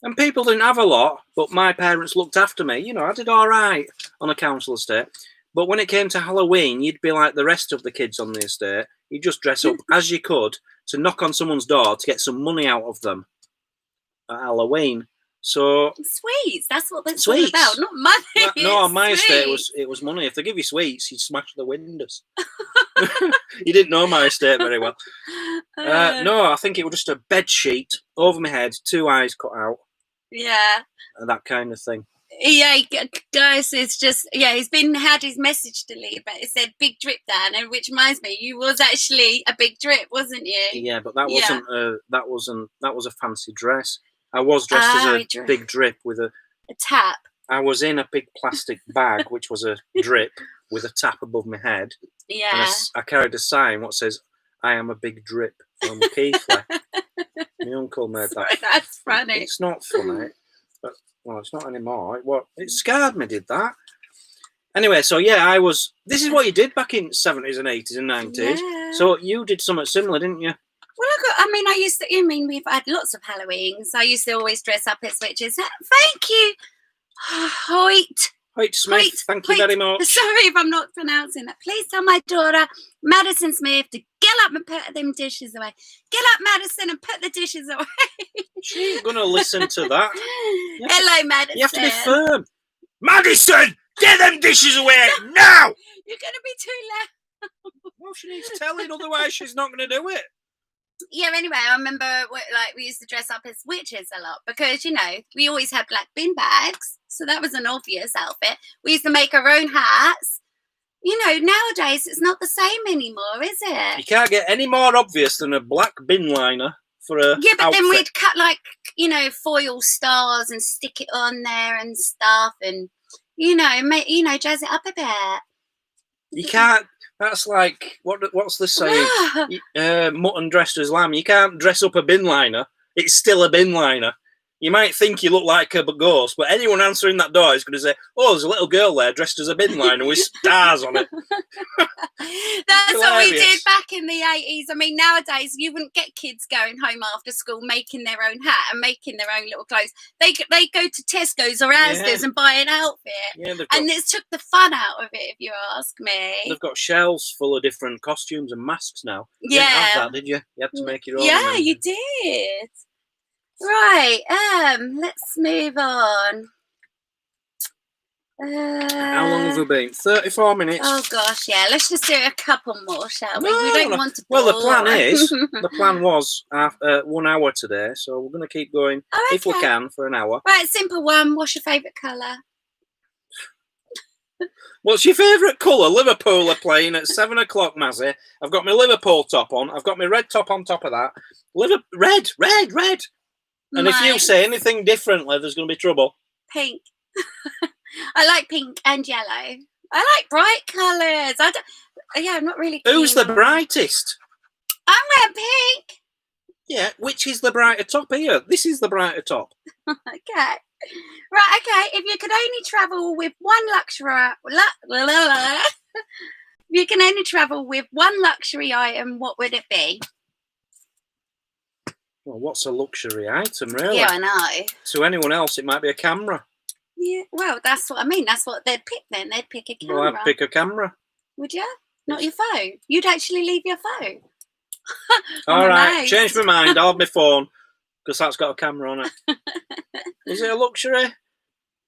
Speaker 1: And people didn't have a lot, but my parents looked after me. You know, I did all right on a council estate. But when it came to Halloween, you'd be like the rest of the kids on the estate. You'd just dress up as you could to knock on someone's door to get some money out of them at Halloween. So
Speaker 2: sweets, that's what that's
Speaker 1: sweets.
Speaker 2: all about, not money.
Speaker 1: No, on my estate it was money. If they give you sweets, you'd smash the windows. You didn't know my estate very well. No, I think it was just a bed sheet over my head, 2 eyes cut out.
Speaker 2: Yeah.
Speaker 1: And that kind of thing.
Speaker 2: Yeah, guys, it's just, yeah, he's had his message deleted, but it said big drip down, and which reminds me, you was actually a big drip, wasn't you?
Speaker 1: Yeah, but that was a fancy dress. I was dressed as a big drip with a
Speaker 2: tap.
Speaker 1: I was in a big plastic bag, which was a drip with a tap above my head.
Speaker 2: Yeah.
Speaker 1: And I carried a sign what says, "I am a big drip" from Keithley. My uncle made that.
Speaker 2: That's funny.
Speaker 1: It's not funny. But, well, it's not anymore. It scarred me, did that. Anyway, so yeah, this is what you did back in 70s and 80s and 90s.
Speaker 2: Yeah.
Speaker 1: So you did something similar, didn't you?
Speaker 2: Well, we've had lots of Halloweens. I used to always dress up as witches. Thank you,
Speaker 1: Hoyt Smith, thank you very much.
Speaker 2: Sorry if I'm not pronouncing that. Please tell my daughter, Madison Smith, to get up and put them dishes away. Get up, Madison, and put the dishes away.
Speaker 1: She's going to listen to that.
Speaker 2: Hello, Madison.
Speaker 1: You have to be firm. Madison, get them dishes away now!
Speaker 2: You're going to be too loud.
Speaker 1: Well, she needs telling, otherwise she's not going to do it.
Speaker 2: Yeah, anyway, I remember we used to dress up as witches a lot because, we always had black bin bags. So that was an obvious outfit. We used to make our own hats. Nowadays it's not the same anymore, is it?
Speaker 1: You can't get any more obvious than a black bin liner for a
Speaker 2: Yeah, but
Speaker 1: outfit.
Speaker 2: then we'd cut foil stars and stick it on there and stuff and, jazz it up a bit.
Speaker 1: You can't. That's like, what's the saying? Mutton dressed as lamb. You can't dress up a bin liner. It's still a bin liner. You might think you look like a ghost, but anyone answering that door is going to say, "Oh, there's a little girl there dressed as a bin liner with stars on it."
Speaker 2: That's what we did back in the 80s. I mean, nowadays you wouldn't get kids going home after school making their own hat and making their own little clothes. They go to Tesco's or Asda's and buy an outfit. Yeah, and it's took the fun out of it, if you ask me.
Speaker 1: They've got shelves full of different costumes and masks now. You
Speaker 2: yeah.
Speaker 1: didn't have that, did you? You had to make your own.
Speaker 2: Yeah, you did. Right, let's move on.
Speaker 1: How long have we been? 34 minutes.
Speaker 2: Oh gosh, yeah. Let's just do a couple more, shall we?
Speaker 1: No,
Speaker 2: we don't want to.
Speaker 1: Well, the plan was 1 hour today, so we're going to keep going if we can for an hour.
Speaker 2: Right, simple one. What's your favourite colour?
Speaker 1: What's your favourite colour? Liverpool are playing at 7 o'clock, Mazzy. I've got my Liverpool top on. I've got my red top on top of that. Red. And if you say anything differently, there's going to be trouble.
Speaker 2: Pink. I like pink and yellow. I like bright colours. I'm not really.
Speaker 1: Who's the brightest?
Speaker 2: I'm wearing pink.
Speaker 1: Yeah, which is the brighter top here? This is the brighter top.
Speaker 2: Okay. Right, okay. If you could only travel with one if you can only travel with one luxury item, what would it be?
Speaker 1: Well, what's a luxury item, really?
Speaker 2: Yeah, I know.
Speaker 1: To anyone else, it might be a camera.
Speaker 2: Yeah, well, that's what I mean. That's what they'd pick then. They'd pick a camera.
Speaker 1: Well, I'd pick a camera.
Speaker 2: Would you? Not your phone. You'd actually leave your phone.
Speaker 1: All right, change my mind. I'll have my phone because that's got a camera on it. Is it a luxury?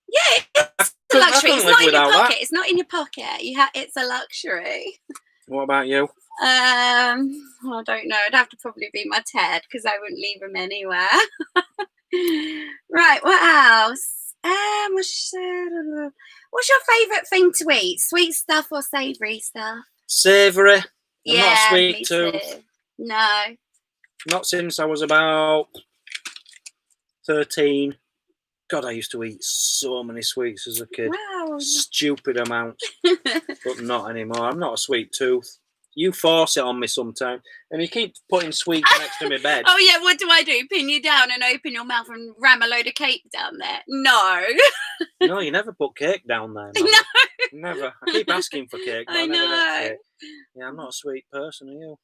Speaker 2: Yeah, it's a luxury. It's not in your pocket.
Speaker 1: That.
Speaker 2: It's not in your pocket. It's a luxury.
Speaker 1: What about you?
Speaker 2: I don't know. It'd have to probably be my Ted because I wouldn't leave him anywhere. Right. What else? What's your favourite thing to eat? Sweet stuff or savoury stuff?
Speaker 1: Savoury. I'm not a sweet
Speaker 2: me
Speaker 1: tooth.
Speaker 2: too. No.
Speaker 1: Not since I was about 13. God, I used to eat so many sweets as a kid.
Speaker 2: Wow.
Speaker 1: Stupid amounts. But not anymore. I'm not a sweet tooth. You force it on me sometimes. And you keep putting sweets next to my bed.
Speaker 2: Oh, yeah. What do I do? Pin you down and open your mouth and ram a load of cake down there? No.
Speaker 1: No, you never put cake down there.
Speaker 2: No.
Speaker 1: Never. I keep asking for cake, but I never get cake. Yeah, I'm not a sweet person, are you?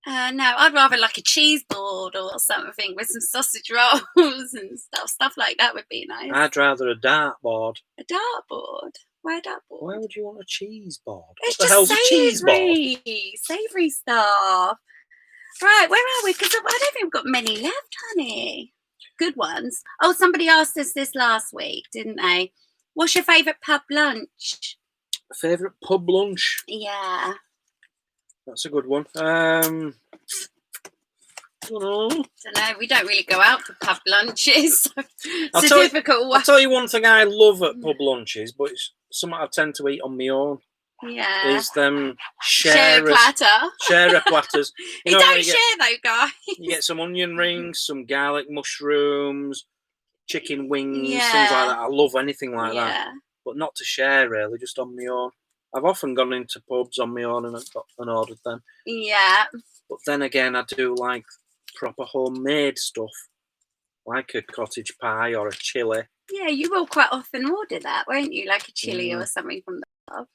Speaker 2: No, I'd rather like a cheese board or something with some sausage rolls and stuff like that would be nice.
Speaker 1: I'd rather a dartboard.
Speaker 2: A dartboard? Why a dartboard?
Speaker 1: Why would you want a cheese board?
Speaker 2: It's
Speaker 1: what the
Speaker 2: just
Speaker 1: hell's a cheese board?
Speaker 2: Savoury stuff. Right, where are we? Because I don't think we've got many left, honey. Good ones. Oh, somebody asked us this last week, didn't they? What's your favourite pub lunch?
Speaker 1: Favourite pub lunch?
Speaker 2: Yeah.
Speaker 1: That's a good one. I don't know.
Speaker 2: We don't really go out for pub lunches. So it's a difficult one.
Speaker 1: I'll tell you one thing I love at pub lunches, but it's something I tend to eat on my own.
Speaker 2: Yeah.
Speaker 1: Is them
Speaker 2: share
Speaker 1: platters.
Speaker 2: You don't share though, guys.
Speaker 1: You get some onion rings, some garlic mushrooms, chicken wings, things like that. I love anything like that. But not to share really, just on my own. I've often gone into pubs on my own and ordered them.
Speaker 2: Yeah.
Speaker 1: But then again, I do like proper homemade stuff, like a cottage pie or a chilli.
Speaker 2: Yeah, you will quite often order that, won't you? Like a chilli or something from the pub.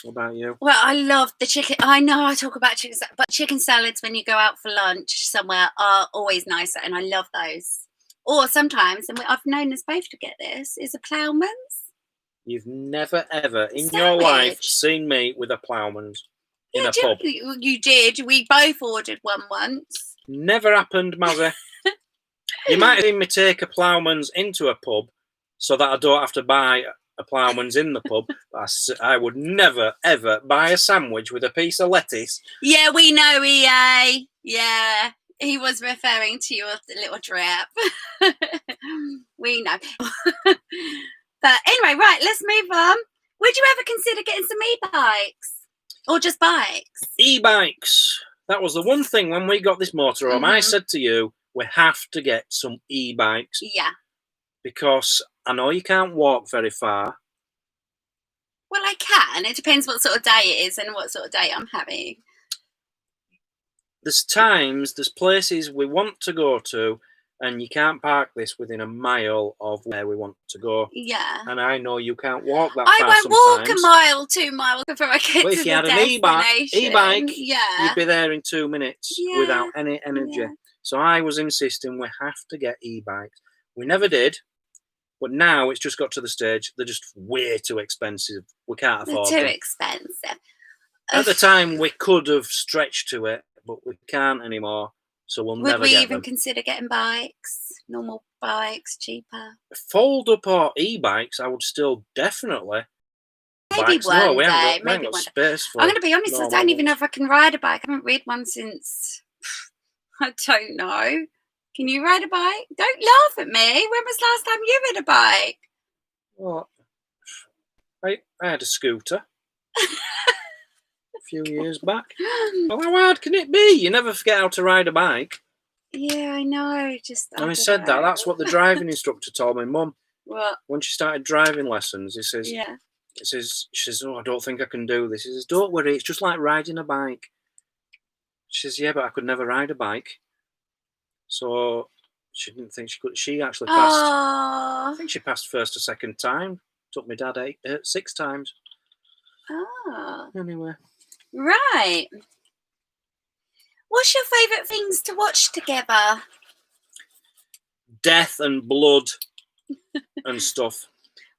Speaker 1: What about you?
Speaker 2: Well, I love the chicken. I know I talk about chicken, but chicken salads when you go out for lunch somewhere are always nicer, and I love those. Or sometimes, and I've known us both to get this, is a ploughman's.
Speaker 1: You've never, ever in your life seen me with a ploughman's in a pub.
Speaker 2: You did. We both ordered one once.
Speaker 1: Never happened, Mazzy. You might have seen me take a ploughman's into a pub so that I don't have to buy a ploughman's in the pub. But I would never, ever buy a sandwich with a piece of lettuce.
Speaker 2: Yeah, we know, EA. Yeah. He was referring to your little drip. We know. But anyway, right, let's move on. Would you ever consider getting some e-bikes? Or just bikes?
Speaker 1: E-bikes. That was the one thing when we got this motorhome. I said to you, we have to get some e-bikes.
Speaker 2: Yeah.
Speaker 1: Because I know you can't walk very far.
Speaker 2: Well, I can. It depends what sort of day it is and what sort of day I'm having.
Speaker 1: There's places we want to go to, and you can't park this within a mile of where we want to go.
Speaker 2: Yeah.
Speaker 1: And I know you can't walk that
Speaker 2: far
Speaker 1: sometimes.
Speaker 2: I won't walk a mile, 2 miles before I get to the destination.
Speaker 1: But if you had an e-bike, you'd be there in 2 minutes without any energy.
Speaker 2: Yeah.
Speaker 1: So I was insisting we have to get e-bikes. We never did. But now it's just got to the stage, they're just way too expensive. We can't afford them.
Speaker 2: They're too expensive.
Speaker 1: At the time, we could have stretched to it, but we can't anymore. So we'll never get them.
Speaker 2: Would we even consider getting bikes? Normal bikes, cheaper?
Speaker 1: Fold-up or e-bikes, I would still definitely.
Speaker 2: Maybe one day.
Speaker 1: Maybe one day.
Speaker 2: I'm going to be honest, I don't even know if I can ride a bike. I haven't ridden one since... I don't know. Can you ride a bike? Don't laugh at me. When was the last time you rode a bike?
Speaker 1: What? I had a scooter. Few years back. Well, how hard can it be? You never forget how to ride a bike.
Speaker 2: Yeah, I know.
Speaker 1: I said that. That's what the driving instructor told my mum.
Speaker 2: What?
Speaker 1: When she started driving lessons, he says, she says, oh, I don't think I can do this. He says, don't worry, it's just like riding a bike. She says, yeah, but I could never ride a bike. So she didn't think she could. She actually passed. I
Speaker 2: Oh.
Speaker 1: think she passed first or second time. Took my dad 6 times.
Speaker 2: Oh.
Speaker 1: Anyway.
Speaker 2: Right. What's your favourite things to watch together?
Speaker 1: Death and blood and stuff.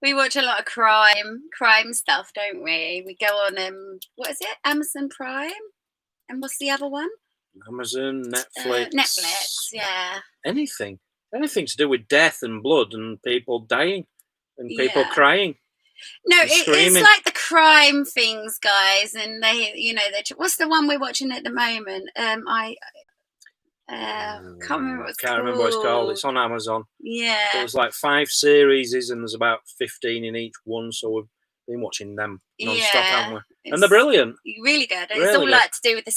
Speaker 2: We watch a lot of crime stuff, don't we? We go on what is it? Amazon Prime? And what's the other one?
Speaker 1: Amazon, Netflix.
Speaker 2: Netflix, yeah.
Speaker 1: Anything to do with death and blood and people dying and people crying.
Speaker 2: No, it's like the crime things, guys, and they, what's the one we're watching at the moment? I can't remember what it's called.
Speaker 1: It's on Amazon.
Speaker 2: Yeah.
Speaker 1: There's like 5 series and there's about 15 in each one, so we've been watching them non-stop, haven't we? And they're brilliant.
Speaker 2: Really good. It's
Speaker 1: really
Speaker 2: all
Speaker 1: good.
Speaker 2: like to do with the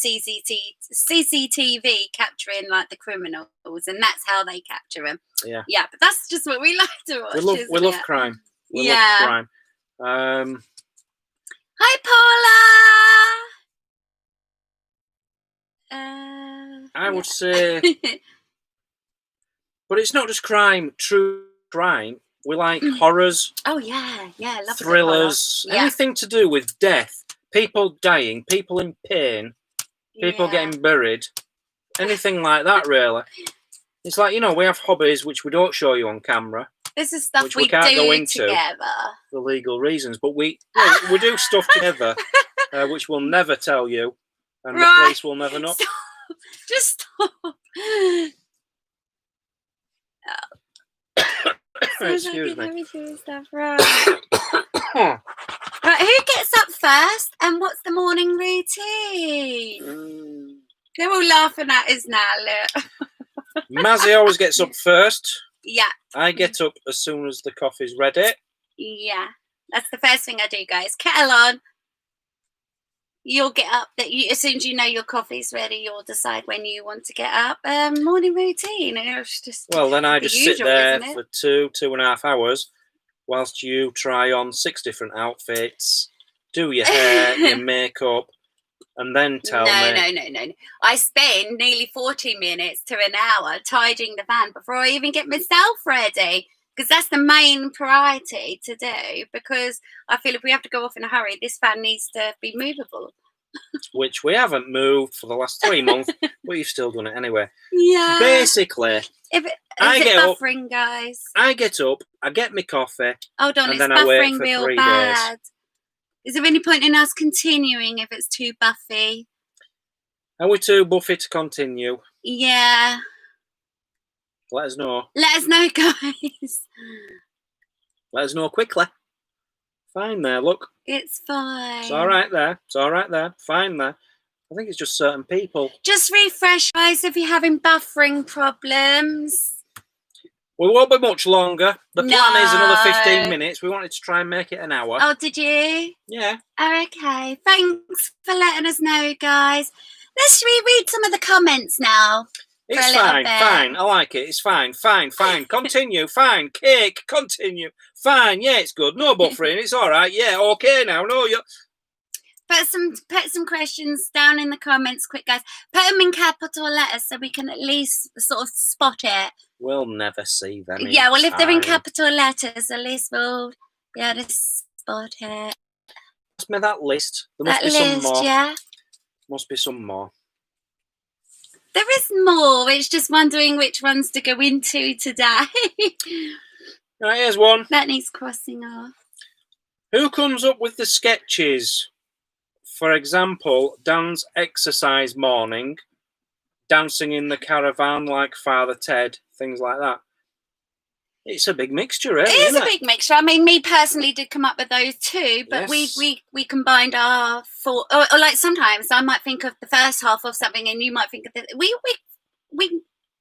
Speaker 2: CCTV capturing like the criminals, and that's how they capture them.
Speaker 1: Yeah.
Speaker 2: Yeah, but that's just what we like to watch.
Speaker 1: We love crime. We love crime.
Speaker 2: Hi, Paula.
Speaker 1: I would say, but it's not just crime. True crime. We like horrors.
Speaker 2: Oh yeah, love
Speaker 1: thrillers. Anything to do with death, people dying, people in pain, people getting buried, anything like that. Really, it's like we have hobbies which we don't show you on camera.
Speaker 2: This is stuff
Speaker 1: which we can't
Speaker 2: do
Speaker 1: go into
Speaker 2: together
Speaker 1: for legal reasons, but we do stuff together, which we'll never tell you, and the police will never know.
Speaker 2: Stop. Just stop.
Speaker 1: Excuse me.
Speaker 2: Right. Right, who gets up first, and what's the morning routine? They're all laughing at us now. Look.
Speaker 1: Mazzy always gets up first.
Speaker 2: Yeah.
Speaker 1: I get up as soon as the coffee's ready.
Speaker 2: Yeah, that's the first thing I do, guys. Kettle on. You'll get up. As soon as you know your coffee's ready, you'll decide when you want to get up. Morning routine.
Speaker 1: Then I just sit there for 2.5 hours whilst you try on 6 different outfits, do your hair, your makeup, and then tell me.
Speaker 2: No. I spend nearly 40 minutes to an hour tidying the van before I even get myself ready. Because that's the main priority to do. Because I feel if we have to go off in a hurry, this van needs to be movable.
Speaker 1: Which we haven't moved for the last 3 months, but you've still done it anyway.
Speaker 2: Yeah.
Speaker 1: Basically,
Speaker 2: I get buffering, guys.
Speaker 1: I get up, I get my coffee.
Speaker 2: Hold on,
Speaker 1: and
Speaker 2: it's
Speaker 1: then
Speaker 2: buffering
Speaker 1: I wait for
Speaker 2: real
Speaker 1: 3
Speaker 2: bad.
Speaker 1: days.
Speaker 2: Is there any point in us continuing if it's too buffy?
Speaker 1: Are we too buffy to continue?
Speaker 2: Yeah.
Speaker 1: Let us know.
Speaker 2: Let us know, guys.
Speaker 1: Let us know quickly. Fine there, look.
Speaker 2: It's fine.
Speaker 1: It's all right there. Fine there. I think it's just certain people.
Speaker 2: Just refresh, guys, if you're having buffering problems.
Speaker 1: We won't be much longer. The plan is another 15 minutes. We wanted to try and make it an hour.
Speaker 2: Oh, did you?
Speaker 1: Yeah.
Speaker 2: Oh, okay. Thanks for letting us know, guys. Let's reread some of the comments now.
Speaker 1: It's fine. I like it. It's fine. Continue. Fine. Cake. Continue. Fine. Yeah, it's good. No buffering. It's all right. Yeah, okay now. No, you.
Speaker 2: Put some questions down in the comments, quick, guys. Put them in capital letters so we can at least sort of spot it.
Speaker 1: We'll never see them.
Speaker 2: Yeah, well, if they're in capital letters, at least we'll be able to spot it.
Speaker 1: Pass me that list. There must be some more.
Speaker 2: Yeah.
Speaker 1: Must be some more.
Speaker 2: There is more. It's just wondering which ones to go into today.
Speaker 1: Right, here's one.
Speaker 2: That needs crossing off.
Speaker 1: Who comes up with the sketches? For example, Dan's exercise morning, dancing in the caravan like Father Ted, things like that. It's a big mixture, really.
Speaker 2: It is a big mixture. I mean, me personally did come up with those too, but
Speaker 1: yes.
Speaker 2: we combined our thought. Or like sometimes I might think of the first half of something, and you might think of the. We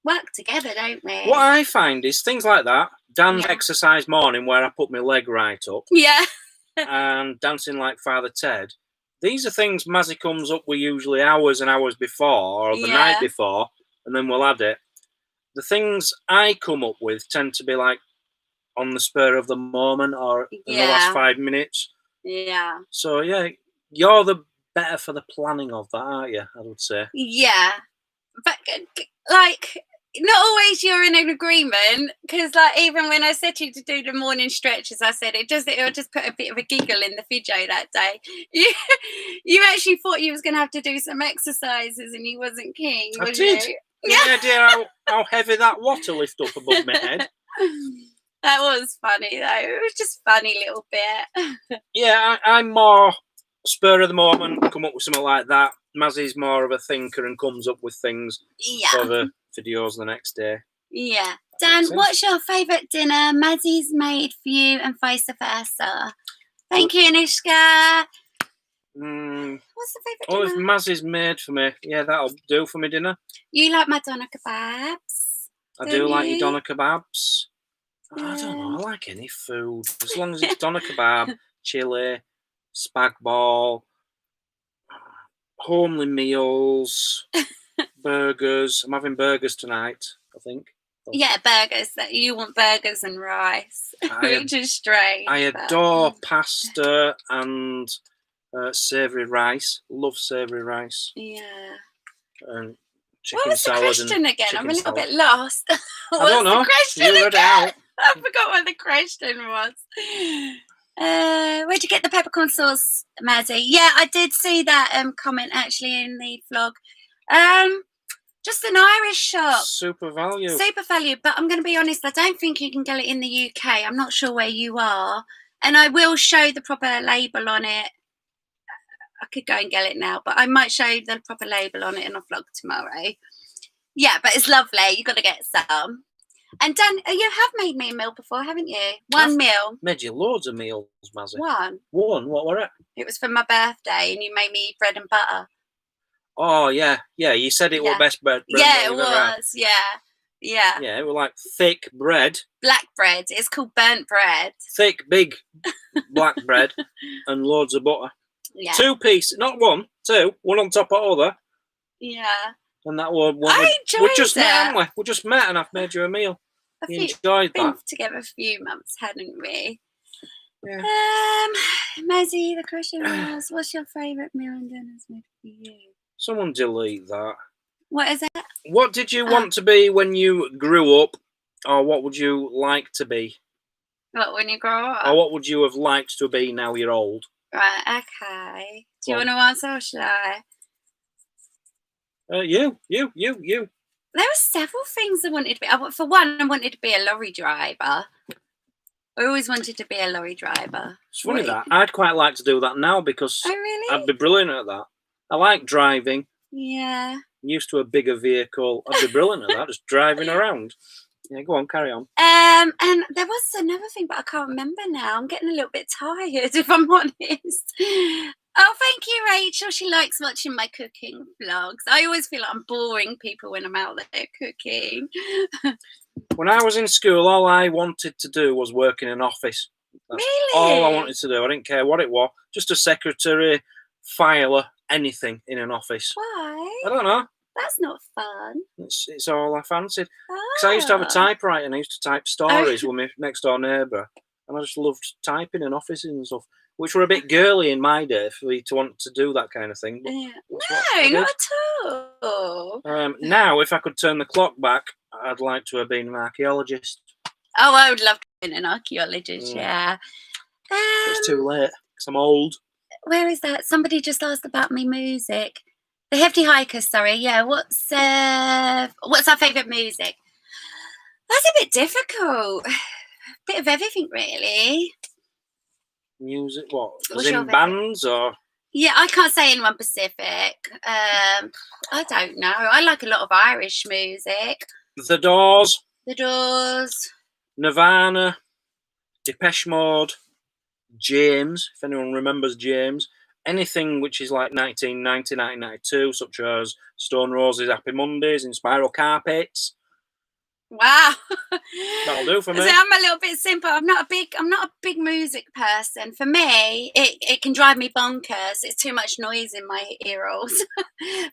Speaker 2: work together, don't we?
Speaker 1: What I find is things like that. Dan's exercise morning, where I put my leg right up.
Speaker 2: Yeah.
Speaker 1: And dancing like Father Ted. These are things Mazzy comes up with usually hours and hours before, or the night before, and then we'll add it. The things I come up with tend to be like on the spur of the moment or in the last 5 minutes.
Speaker 2: Yeah.
Speaker 1: So, yeah, you're the better for the planning of that, aren't you, I would say?
Speaker 2: Yeah. But, like, not always you're in an agreement, because like even when I said to you to do the morning stretches, I said it'll just put a bit of a giggle in the video that day. You actually thought you was going to have to do some exercises and you wasn't keen,
Speaker 1: I
Speaker 2: was
Speaker 1: did.
Speaker 2: you?
Speaker 1: Yeah, idea how heavy that water lift up above my head.
Speaker 2: That was funny though. It was just funny little bit.
Speaker 1: Yeah, I'm more spur of the moment, come up with something like that. Mazzy's more of a thinker and comes up with things for the videos the next day.
Speaker 2: Yeah. Dan, what's your favourite dinner Mazzy's made for you and vice versa? Thank you, Anishka. What's the favourite dinner?
Speaker 1: If Mazzy's made for me, yeah, that'll do for me dinner.
Speaker 2: You like my doner kebabs?
Speaker 1: I do like your doner kebabs. I don't know, I like any food. As long as it's doner kebab, chili, spag ball, homely meals, burgers. I'm having burgers tonight, I think.
Speaker 2: Yeah, burgers. You want burgers and rice, which is strange.
Speaker 1: I adore pasta and savoury rice. Love savoury rice.
Speaker 2: Yeah.
Speaker 1: And chicken
Speaker 2: what was
Speaker 1: salad.
Speaker 2: The question again? I'm a little bit lost.
Speaker 1: I don't know.
Speaker 2: The question
Speaker 1: you read it out.
Speaker 2: I forgot what the question was. Where'd you get the peppercorn sauce, Mazzy? Yeah, I did see that comment actually in the vlog. Just an Irish shop.
Speaker 1: Super value.
Speaker 2: Super value, but I'm going to be honest, I don't think you can get it in the UK. I'm not sure where you are. And I will show the proper label on it. I could go and get it now, but I might show the proper label on it in a vlog tomorrow. Yeah, but it's lovely. You've got to get some. And Dan, you have made me a meal before, haven't you? One meal.
Speaker 1: Made you loads of meals, Mazzy.
Speaker 2: One.
Speaker 1: What were it?
Speaker 2: It was for my birthday, and you made me eat bread and butter.
Speaker 1: Oh, yeah. Yeah, you said it was best bread.
Speaker 2: Yeah, it was. Yeah. Yeah.
Speaker 1: Yeah, it was like thick bread.
Speaker 2: Black bread. It's called burnt bread.
Speaker 1: Thick, big black bread and loads of butter.
Speaker 2: Yeah.
Speaker 1: 2 pieces, not one, 2. One on top of the other.
Speaker 2: Yeah.
Speaker 1: And that was one.
Speaker 2: I enjoyed
Speaker 1: we just
Speaker 2: it.
Speaker 1: met, haven't we? We just met and I've made you a meal. You enjoyed
Speaker 2: been
Speaker 1: that.
Speaker 2: Together a few months, hadn't we?
Speaker 1: Yeah.
Speaker 2: Mazzy, the question was, what's your favourite meal and dinner's made for you?
Speaker 1: Someone delete that.
Speaker 2: What is it?
Speaker 1: What did you want to be when you grew up? Or what would you like to be?
Speaker 2: What, when you grow up?
Speaker 1: Or what would you have liked to be now you're old?
Speaker 2: Right, okay. Do you want to answer or should I?
Speaker 1: You.
Speaker 2: There were several things I wanted to be. For one, I wanted to be a lorry driver. I always wanted to be a lorry driver.
Speaker 1: It's funny that. I'd quite like to do that now because I'd be brilliant at that. I like driving.
Speaker 2: Yeah.
Speaker 1: I'm used to a bigger vehicle. I'd be brilliant at that, just driving around. Yeah, go on, carry on.
Speaker 2: And there was another thing, but I can't remember now. I'm getting a little bit tired, if I'm honest. Oh, thank you, Rachel. She likes watching my cooking vlogs. I always feel like I'm boring people when I'm out there cooking.
Speaker 1: When I was in school, all I wanted to do was work in an office. That's all I wanted to do. I didn't care what it was. Just a secretary, filer, anything in an office.
Speaker 2: Why?
Speaker 1: I don't know.
Speaker 2: That's not fun.
Speaker 1: It's all I fancied. Because I used to have a typewriter and I used to type stories with my next door neighbour. And I just loved typing in offices and stuff, which were a bit girly in my day for me to want to do that kind of thing.
Speaker 2: Yeah. No, not at all.
Speaker 1: Now, if I could turn the clock back, I'd like to have been an archaeologist.
Speaker 2: Oh, I would love to be an archaeologist, yeah.
Speaker 1: It's too late because I'm old.
Speaker 2: Where is that? Somebody just asked about me music. The Hefty Hikers, sorry. Yeah, what's our favourite music? That's a bit difficult. Bit of everything, really.
Speaker 1: Music, what?
Speaker 2: What's
Speaker 1: As
Speaker 2: your
Speaker 1: in
Speaker 2: favourite?
Speaker 1: bands or?
Speaker 2: Yeah, I can't say anyone specific. I don't know. I like a lot of Irish music.
Speaker 1: The Doors.
Speaker 2: The Doors.
Speaker 1: Nirvana. Depeche Mode. James, if anyone remembers James. Anything which is like 1990, 1992, such as Stone Roses, Happy Mondays, In Spiral Carpets.
Speaker 2: Wow.
Speaker 1: That'll do for me.
Speaker 2: So I'm a little bit simple. I'm not a big music person. For me, it can drive me bonkers. It's too much noise in my ear holes.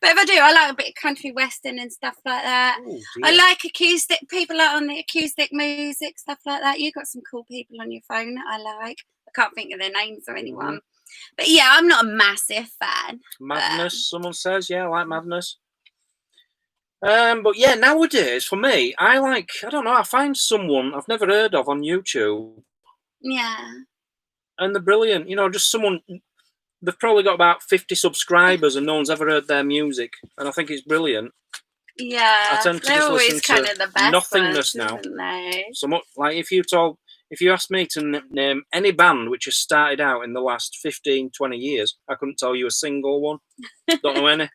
Speaker 2: But if I do, I like a bit of country western and stuff like that.
Speaker 1: Ooh,
Speaker 2: I like acoustic. People are on the acoustic music, stuff like that. You've got some cool people on your phone that I like. I can't think of their names or anyone. Mm-hmm. But yeah, I'm not a massive fan.
Speaker 1: Madness, someone says. Yeah, I like Madness. But yeah, nowadays for me, I don't know. I find someone I've never heard of on YouTube,
Speaker 2: Yeah.
Speaker 1: and they're brilliant. Just someone. They've probably got about 50 subscribers, and no one's ever heard their music, and I think it's brilliant.
Speaker 2: Yeah.
Speaker 1: I tend to
Speaker 2: They're
Speaker 1: just
Speaker 2: always
Speaker 1: listen
Speaker 2: kind
Speaker 1: to
Speaker 2: of the best
Speaker 1: nothingness
Speaker 2: ones,
Speaker 1: now.
Speaker 2: isn't they?
Speaker 1: So much like if you asked me to name any band which has started out in the last 15, 20 years, I couldn't tell you a single one. Don't know any.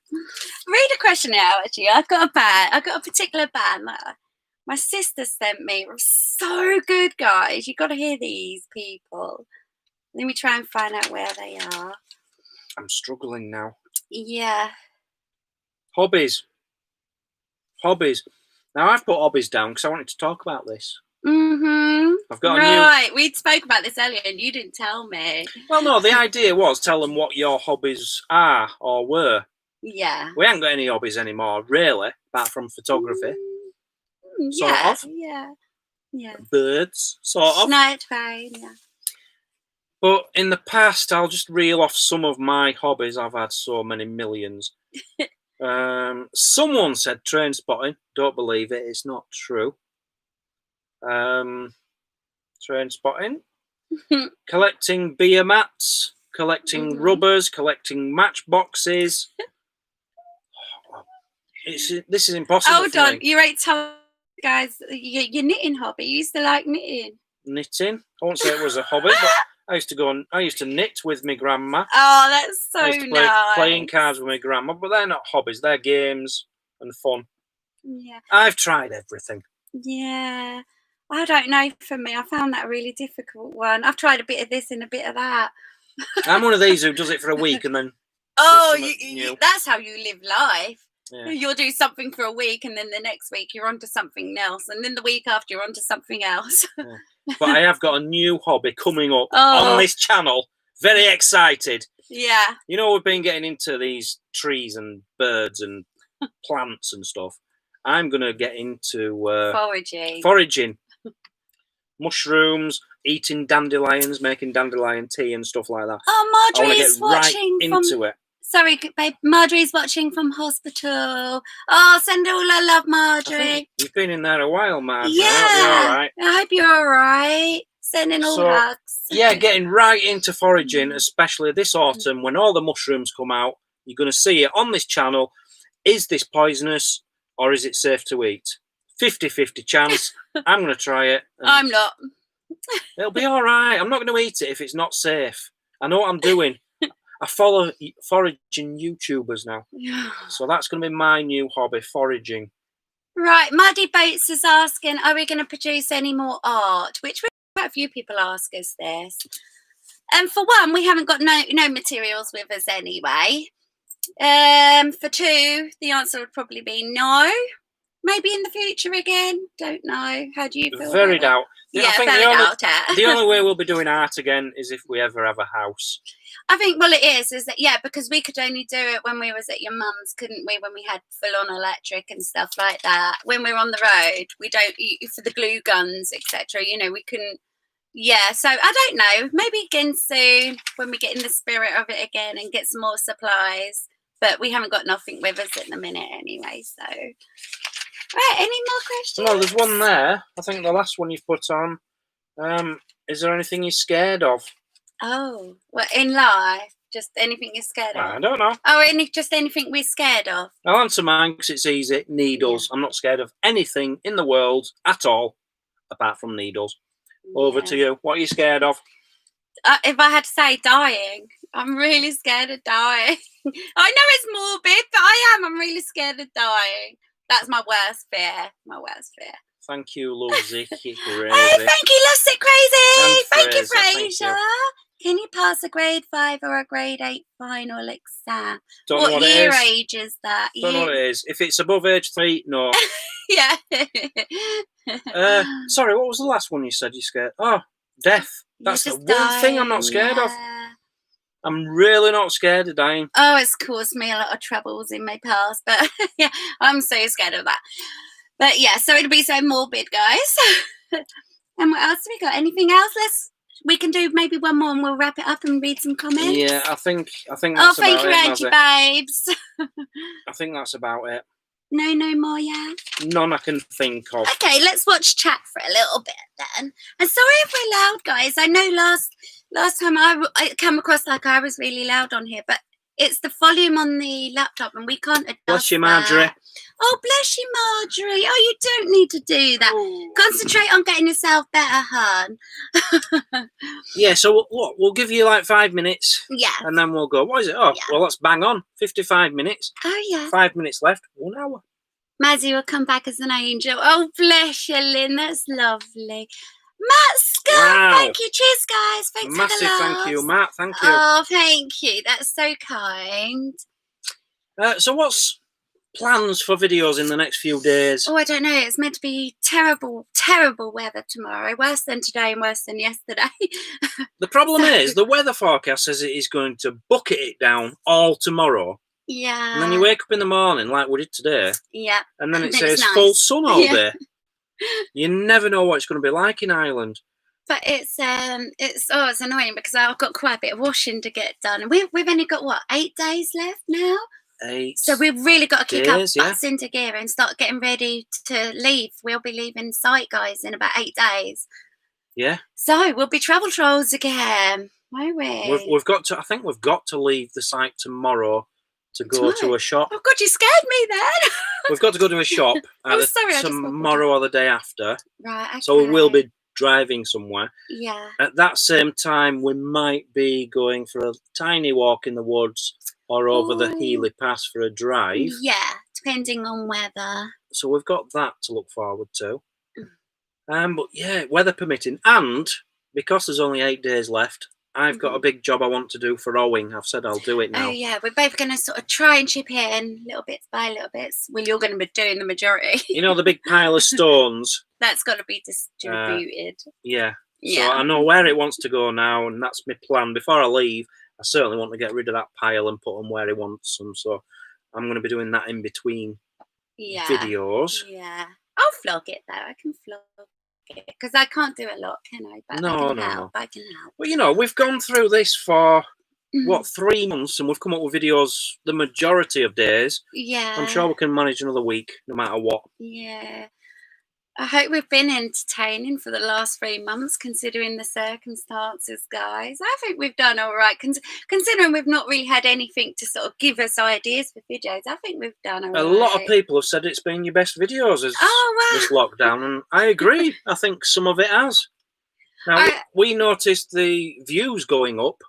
Speaker 2: Read a question out, actually. I've got a particular band that my sister sent me. It was so good, guys. You've got to hear these people. Let me try and find out where they are.
Speaker 1: I'm struggling now.
Speaker 2: Yeah.
Speaker 1: Hobbies. Now I've put hobbies down because I wanted to talk about this. I've got
Speaker 2: right. We spoke about this earlier, and you didn't tell me.
Speaker 1: Well, no. The idea was tell them what your hobbies are or were.
Speaker 2: Yeah.
Speaker 1: We haven't got any hobbies anymore, really, apart from photography. Sort
Speaker 2: Yeah.
Speaker 1: of.
Speaker 2: Yeah.
Speaker 1: Birds, sort of.
Speaker 2: No, it's fine. Yeah.
Speaker 1: But in the past, I'll just reel off some of my hobbies. I've had so many millions. Someone said train spotting. Don't believe it. It's not true. Train spotting. Collecting beer mats. Collecting rubbers. Collecting matchboxes. This is impossible.
Speaker 2: Hold on. You ain't told guys your knitting hobby. You used to like knitting.
Speaker 1: Knitting. I won't say it was a hobby, but I used to knit with my grandma.
Speaker 2: Oh, that's so
Speaker 1: I used to
Speaker 2: nice.
Speaker 1: playing cards with my grandma, but they're not hobbies. They're games and fun.
Speaker 2: Yeah.
Speaker 1: I've tried everything.
Speaker 2: Yeah. I don't know. For me, I found that a really difficult one. I've tried a bit of this and a bit of that.
Speaker 1: I'm one of these who does it for a week and then.
Speaker 2: Oh, that's how you live life.
Speaker 1: Yeah.
Speaker 2: You'll do something for a week, and then the next week you're onto something else, and then the week after you're onto something else.
Speaker 1: Yeah. But I have got a new hobby coming up on this channel. Very excited.
Speaker 2: Yeah.
Speaker 1: We've been getting into these trees and birds and plants and stuff. I'm going to get into foraging. Mushrooms, eating dandelions, making dandelion tea and stuff like that.
Speaker 2: Oh, Marjorie's
Speaker 1: watching into it.
Speaker 2: Sorry, babe. Marjorie's watching from hospital. Oh, send all our love, Marjorie.
Speaker 1: You've been in there a while, Marjorie.
Speaker 2: Yeah.
Speaker 1: I hope you're all right.
Speaker 2: I hope you're all right. Sending all hugs.
Speaker 1: Yeah, getting right into foraging, especially this autumn when all the mushrooms come out. You're going to see it on this channel. Is this poisonous or is it safe to eat? 50-50 chance. I'm going to try it.
Speaker 2: I'm not.
Speaker 1: It'll be all right. I'm not going to eat it if it's not safe. I know what I'm doing. I follow foraging YouTubers now. So that's going to be my new hobby, foraging.
Speaker 2: Right. Muddy Boats is asking, are we going to produce any more art? Which quite a few people ask us this. And for one, we haven't got no materials with us anyway. For two, the answer would probably be no. Maybe in the future again. Don't know. How do you feel?
Speaker 1: Very doubt.
Speaker 2: Yeah,
Speaker 1: I think
Speaker 2: very doubt it.
Speaker 1: The only way we'll be doing art again is if we ever have a house.
Speaker 2: I think, well, it is that, yeah, because we could only do it when we was at your mum's, couldn't we? When we had full-on electric and stuff like that. When we're on the road, we don't, for the glue guns, etc., we couldn't. Yeah, so I don't know. Maybe again soon when we get in the spirit of it again and get some more supplies. But we haven't got nothing with us at the minute anyway, so. Right, any more questions?
Speaker 1: No, there's one there. I think the last one you've put on. Is there anything you're scared of?
Speaker 2: Oh, well, in life, just anything you're scared of?
Speaker 1: I don't know.
Speaker 2: Oh, just anything we're scared of?
Speaker 1: I'll answer mine because it's easy. Needles. Yeah. I'm not scared of anything in the world at all, apart from needles. Over to you. What are you scared of?
Speaker 2: If I had to say dying, I'm really scared of dying. I know it's morbid, but I am. I'm really scared of dying. That's my worst fear. My worst fear.
Speaker 1: Thank you, Lucy.
Speaker 2: Hey, thank you, Lovesick Crazy. Thank you, Fraser. Can you pass a grade 5 or a grade 8 final exam?
Speaker 1: Don't know what
Speaker 2: year
Speaker 1: it is.
Speaker 2: Age is that?
Speaker 1: Don't know what it is. If it's above age 3, no.
Speaker 2: Yeah.
Speaker 1: Sorry, what was the last one you said you're scared? Oh, death. That's the one thing I'm not scared of. I'm really not scared of dying.
Speaker 2: Oh, it's caused me a lot of troubles in my past, but yeah, I'm so scared of that. But yeah, so it'll be so morbid, guys. And what else have we got? Anything else? We can do maybe one more and we'll wrap it up and read some comments.
Speaker 1: Yeah, I think that's
Speaker 2: thank
Speaker 1: about
Speaker 2: you,
Speaker 1: it,
Speaker 2: Angie Babes.
Speaker 1: I think that's about it.
Speaker 2: No more, yeah.
Speaker 1: None I can think of.
Speaker 2: Okay, let's watch chat for a little bit then. And sorry if we're loud, guys. I know last time I came across like I was really loud on here, but it's the volume on the laptop and we can't adjust.
Speaker 1: Bless you, Marjorie.
Speaker 2: That. Oh, bless you, Marjorie. Oh, you don't need to do that.
Speaker 1: Oh.
Speaker 2: Concentrate on getting yourself better, hon.
Speaker 1: Yeah, so what? We'll give you like 5 minutes.
Speaker 2: Yeah.
Speaker 1: And then we'll go. What is it? Oh,
Speaker 2: Yeah.
Speaker 1: well, that's bang on. 55 minutes.
Speaker 2: Oh, yeah.
Speaker 1: 5 minutes left. 1 hour.
Speaker 2: Mazzy will come back as an angel. Oh, bless you, Lynn. That's lovely. Matt Scott,
Speaker 1: Wow.
Speaker 2: thank you. Cheers, guys. Thanks
Speaker 1: Massive
Speaker 2: for the
Speaker 1: thank you,
Speaker 2: loves.
Speaker 1: Matt. Thank you.
Speaker 2: Oh, thank you. That's so kind.
Speaker 1: So what's plans for videos in the next few days?
Speaker 2: Oh, I don't know. It's meant to be terrible, terrible weather tomorrow. Worse than today and worse than yesterday.
Speaker 1: The problem is the weather forecast says it is going to bucket it down all tomorrow.
Speaker 2: Yeah.
Speaker 1: And then you wake up in the morning like we did today.
Speaker 2: Yeah.
Speaker 1: And then it
Speaker 2: then
Speaker 1: says
Speaker 2: it's nice.
Speaker 1: full sun all
Speaker 2: Yeah.
Speaker 1: day. You never know what it's going to be like in Ireland.
Speaker 2: But it's annoying because I've got quite a bit of washing to get done. And we've only got, what, 8 days left now?
Speaker 1: 8
Speaker 2: So we've really got to kick
Speaker 1: days,
Speaker 2: our butts into gear and start getting ready to leave. We'll be leaving site, guys, in about 8 days.
Speaker 1: Yeah.
Speaker 2: So we'll be travel trolls again, won't we?
Speaker 1: We've got to. I think we've got to leave the site tomorrow to go to a shop.
Speaker 2: Oh God, you scared me then.
Speaker 1: We've got to go to a shop
Speaker 2: I'm
Speaker 1: either
Speaker 2: sorry, I just
Speaker 1: tomorrow or the day after.
Speaker 2: Right. Okay.
Speaker 1: So we will be driving somewhere.
Speaker 2: Yeah.
Speaker 1: At that same time, we might be going for a tiny walk in the woods or over the Healy Pass for a drive.
Speaker 2: Yeah, depending on weather.
Speaker 1: So we've got that to look forward to. But yeah, weather permitting, and because there's only 8 days left, I've got a big job I want to do for Owing. I've said I'll do it now.
Speaker 2: Oh yeah, we're both going to sort of try and chip in little bits by little bits. Well, you're going to be doing the majority.
Speaker 1: You know the big pile of stones?
Speaker 2: That's got to be distributed.
Speaker 1: Yeah.
Speaker 2: Yeah.
Speaker 1: So I know where it wants to go now, and that's my plan. Before I leave, I certainly want to get rid of that pile and put them where he wants them. So I'm going to be doing that in between videos.
Speaker 2: Yeah. I'll vlog it though. I can vlog it because I can't do a lot, can I? But
Speaker 1: No,
Speaker 2: I can
Speaker 1: no,
Speaker 2: help.
Speaker 1: no.
Speaker 2: I can help.
Speaker 1: Well, you know, we've gone through this for, 3 months, and we've come up with videos the majority of days.
Speaker 2: Yeah.
Speaker 1: I'm sure we can manage another week, no matter what.
Speaker 2: Yeah. I hope we've been entertaining for the last 3 months, considering the circumstances, guys. I think we've done all right, considering we've not really had anything to sort of give us ideas for videos. I think we've done all right.
Speaker 1: A lot of people have said it's been your best videos this lockdown, and I agree. I think some of it has. Now, we noticed the views going up,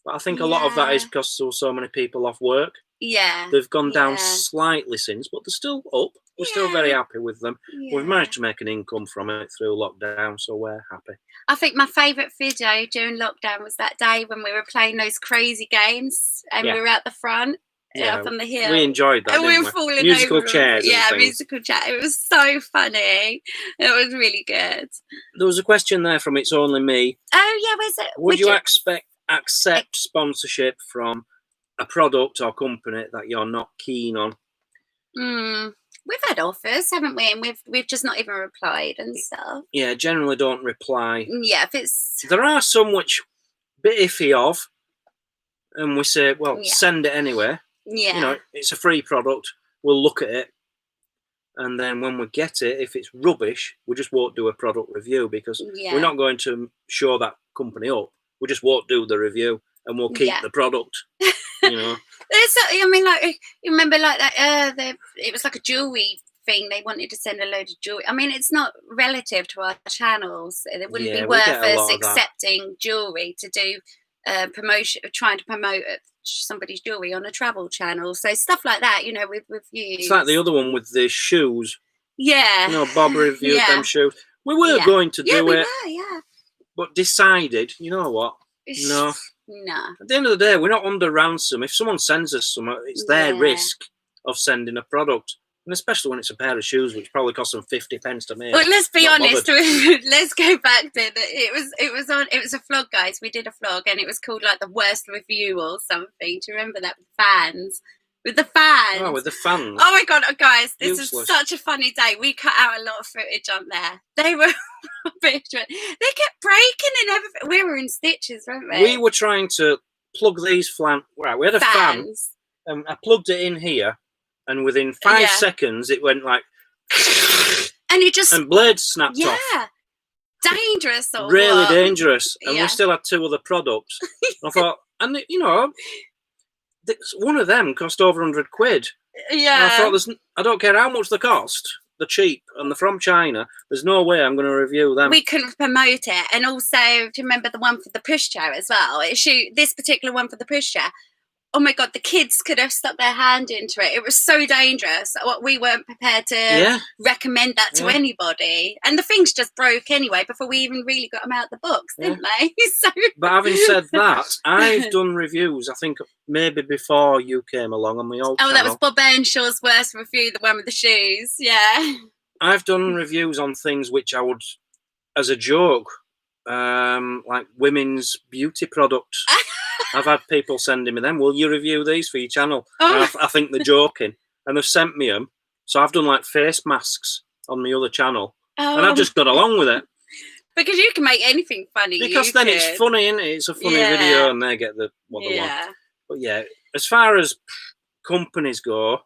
Speaker 1: but I think a lot of that is because there were so many people off work.
Speaker 2: Yeah.
Speaker 1: They've gone down slightly since, but they're still up. We're still very happy with them.
Speaker 2: Yeah.
Speaker 1: We've managed to make an income from it through lockdown, so we're happy.
Speaker 2: I think my favourite video during lockdown was that day when we were playing those crazy games and we were at the front up on the hill.
Speaker 1: We enjoyed that,
Speaker 2: and we were falling
Speaker 1: musical
Speaker 2: over.
Speaker 1: chairs.
Speaker 2: Yeah,
Speaker 1: and
Speaker 2: musical chair. It was so funny. It was really good.
Speaker 1: There was a question there from It's Only Me.
Speaker 2: Oh yeah, where's it?
Speaker 1: Would you accept sponsorship from a product or company that you're not keen on?
Speaker 2: We've had offers, haven't we? And we've just not even replied and stuff.
Speaker 1: Yeah, generally don't reply.
Speaker 2: Yeah, if it's
Speaker 1: there are some which bit iffy of, and we say, well, send it anyway.
Speaker 2: Yeah,
Speaker 1: you know, it's a free product. We'll look at it, and then when we get it, if it's rubbish, we just won't do a product review because we're not going to show that company up. We just won't do the review, and we'll keep the product. You know.
Speaker 2: I mean, like you remember, like that. It was like a jewelry thing. They wanted to send a load of jewelry. I mean, it's not relative to our channels. It wouldn't be worth us accepting jewelry to do promotion, trying to promote somebody's jewelry on a travel channel. So stuff like that, you know, with reviews.
Speaker 1: It's like the other one with the shoes.
Speaker 2: Yeah.
Speaker 1: You know, Bob reviewed them shoes. We were going to do it.
Speaker 2: Yeah.
Speaker 1: But decided, you know what? No. At the end of the day, we're not under ransom. If someone sends us something, it's their risk of sending a product. And especially when it's a pair of shoes, which probably cost them 50 pence to make.
Speaker 2: Well, let's be honest. Let's go back to it was a vlog, guys. We did a vlog, and it was called like the worst review or something. Do you remember that? With the fans.
Speaker 1: Oh, with the fans.
Speaker 2: Oh my God, guys, this
Speaker 1: Useless.
Speaker 2: is such a funny day. We cut out a lot of footage on there. They were rubbish. They kept breaking and everything. We were in stitches, weren't we?
Speaker 1: We were trying to plug these we had a fan, and I plugged it in here, and within 5
Speaker 2: Yeah.
Speaker 1: seconds it went like,
Speaker 2: And it just
Speaker 1: and blades snapped off.
Speaker 2: yeah, dangerous or
Speaker 1: Really
Speaker 2: what?
Speaker 1: dangerous. And
Speaker 2: Yeah.
Speaker 1: we still had 2 other products. I thought, and you know, one of them cost over £100.
Speaker 2: Yeah.
Speaker 1: And I thought, I don't care how much they cost. They're cheap and they're from China. There's no way I'm going to review them.
Speaker 2: We couldn't promote it. And also, do you remember the one for the pushchair as well? This particular one for the pushchair. Oh my God, the kids could have stuck their hand into it. It was so dangerous. We weren't prepared to recommend that to anybody. And the things just broke anyway before we even really got them out of the box, didn't they? So...
Speaker 1: But having said that, I've done reviews, I think maybe before you came along on my old channel.
Speaker 2: That was Bob Earnshaw's worst review, the one with the shoes. Yeah.
Speaker 1: I've done reviews on things which I would, as a joke, like women's beauty products. I've had people sending me them. Will you review these for your channel?
Speaker 2: Oh.
Speaker 1: I think they're joking. And they've sent me them. So I've done like face masks on my other channel.
Speaker 2: Oh.
Speaker 1: And I've just got along with it.
Speaker 2: Because you can make anything funny.
Speaker 1: Because then it's funny, isn't it? It's a funny video and they get what they want. But yeah, as far as companies go,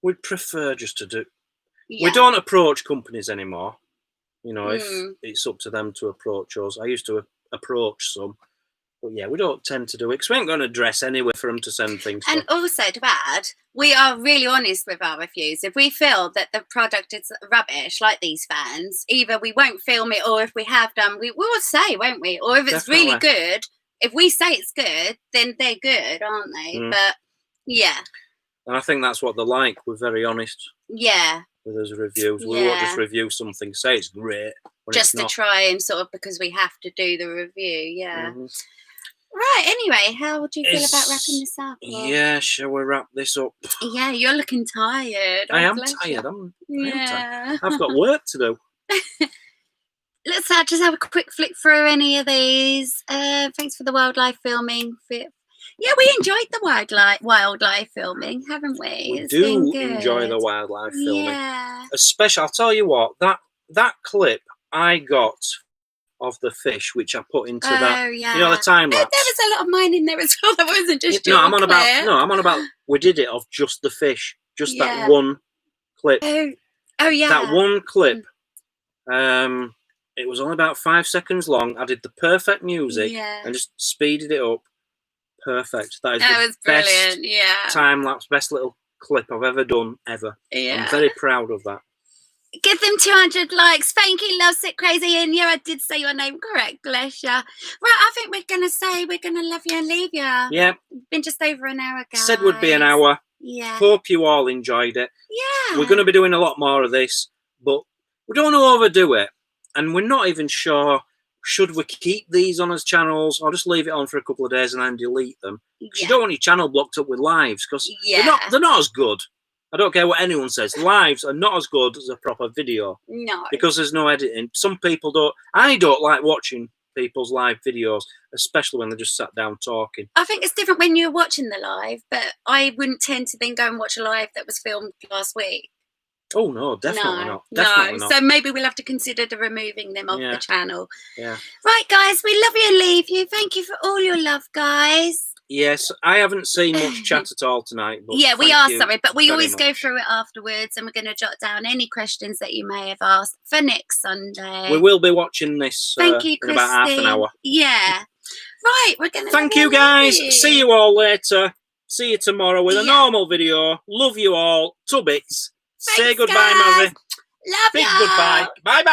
Speaker 1: we'd prefer just to do... Yeah. We don't approach companies anymore. You know, if it's up to them to approach us. I used to approach some. But yeah, we don't tend to do it because we ain't going to dress anyway for them to send things.
Speaker 2: And also to add, we are really honest with our reviews. If we feel that the product is rubbish, like these fans, either we won't film it, or if we have done, we will say, won't we? Or if it's really good, if we say it's good, then they're good, aren't they? But yeah.
Speaker 1: And I think that's what they're like. We're very honest.
Speaker 2: Yeah.
Speaker 1: With those reviews. We won't just review something, say it's great.
Speaker 2: Just to try and sort of, because we have to do the review, yeah. Right, anyway, how would you feel about wrapping this up? Or?
Speaker 1: Yeah, shall we wrap this up?
Speaker 2: Yeah, you're looking tired.
Speaker 1: I am tired. I am tired. I've got work to do.
Speaker 2: Let's just have a quick flick through any of these. Thanks for the wildlife filming. Yeah, we enjoyed the wildlife filming, haven't we?
Speaker 1: We do enjoy the wildlife filming.
Speaker 2: Yeah.
Speaker 1: Especially, I'll tell you what, that clip I got of the fish, which I put into that, you know, the time lapse.
Speaker 2: There was a lot of mine in there as well. That wasn't just
Speaker 1: I'm on about. We did it of just the fish, just that one clip.
Speaker 2: Oh yeah.
Speaker 1: That one clip. It was only about 5 seconds long. I did the perfect music and just speeded it up. Perfect. That was brilliant. Time lapse, best little clip I've ever done ever. Yeah. I'm very proud of that.
Speaker 2: Give them 200 likes. Thank you, Lovesick Crazy. And yeah, I did say your name correct, bless you. Right, I think we're going to love you and leave you.
Speaker 1: Yeah.
Speaker 2: It's been just over an hour, guys.
Speaker 1: Said would be an hour.
Speaker 2: Yeah.
Speaker 1: Hope you all enjoyed it.
Speaker 2: Yeah.
Speaker 1: We're going to be doing a lot more of this, but we don't want to overdo it. And we're not even sure, should we keep these on as channels or just leave it on for a couple of days and then delete them? Because you don't want your channel blocked up with lives, because they're not as good. I don't care what anyone says. Lives are not as good as a proper video.
Speaker 2: No.
Speaker 1: Because there's no editing. Some people don't. I don't like watching people's live videos, especially when they just sat down talking.
Speaker 2: I think it's different when you're watching the live, but I wouldn't tend to then go and watch a live that was filmed last week.
Speaker 1: Oh, no, definitely not. Definitely not.
Speaker 2: So maybe we'll have to consider removing them off the channel.
Speaker 1: Yeah.
Speaker 2: Right, guys, we love you and leave you. Thank you for all your love, guys.
Speaker 1: Yes, I haven't seen much chat at all tonight. But
Speaker 2: yeah, we are sorry, but we always go through it afterwards, and we're going to jot down any questions that you may have asked for next Sunday.
Speaker 1: We will be watching this
Speaker 2: Thank you,
Speaker 1: in about half an hour.
Speaker 2: Yeah. Right, we're going to...
Speaker 1: Thank you, guys. See you all later. See you tomorrow with a normal video. Love you all. Tubbits. Say goodbye, Mazzy.
Speaker 2: Love you.
Speaker 1: Big goodbye. Bye-bye.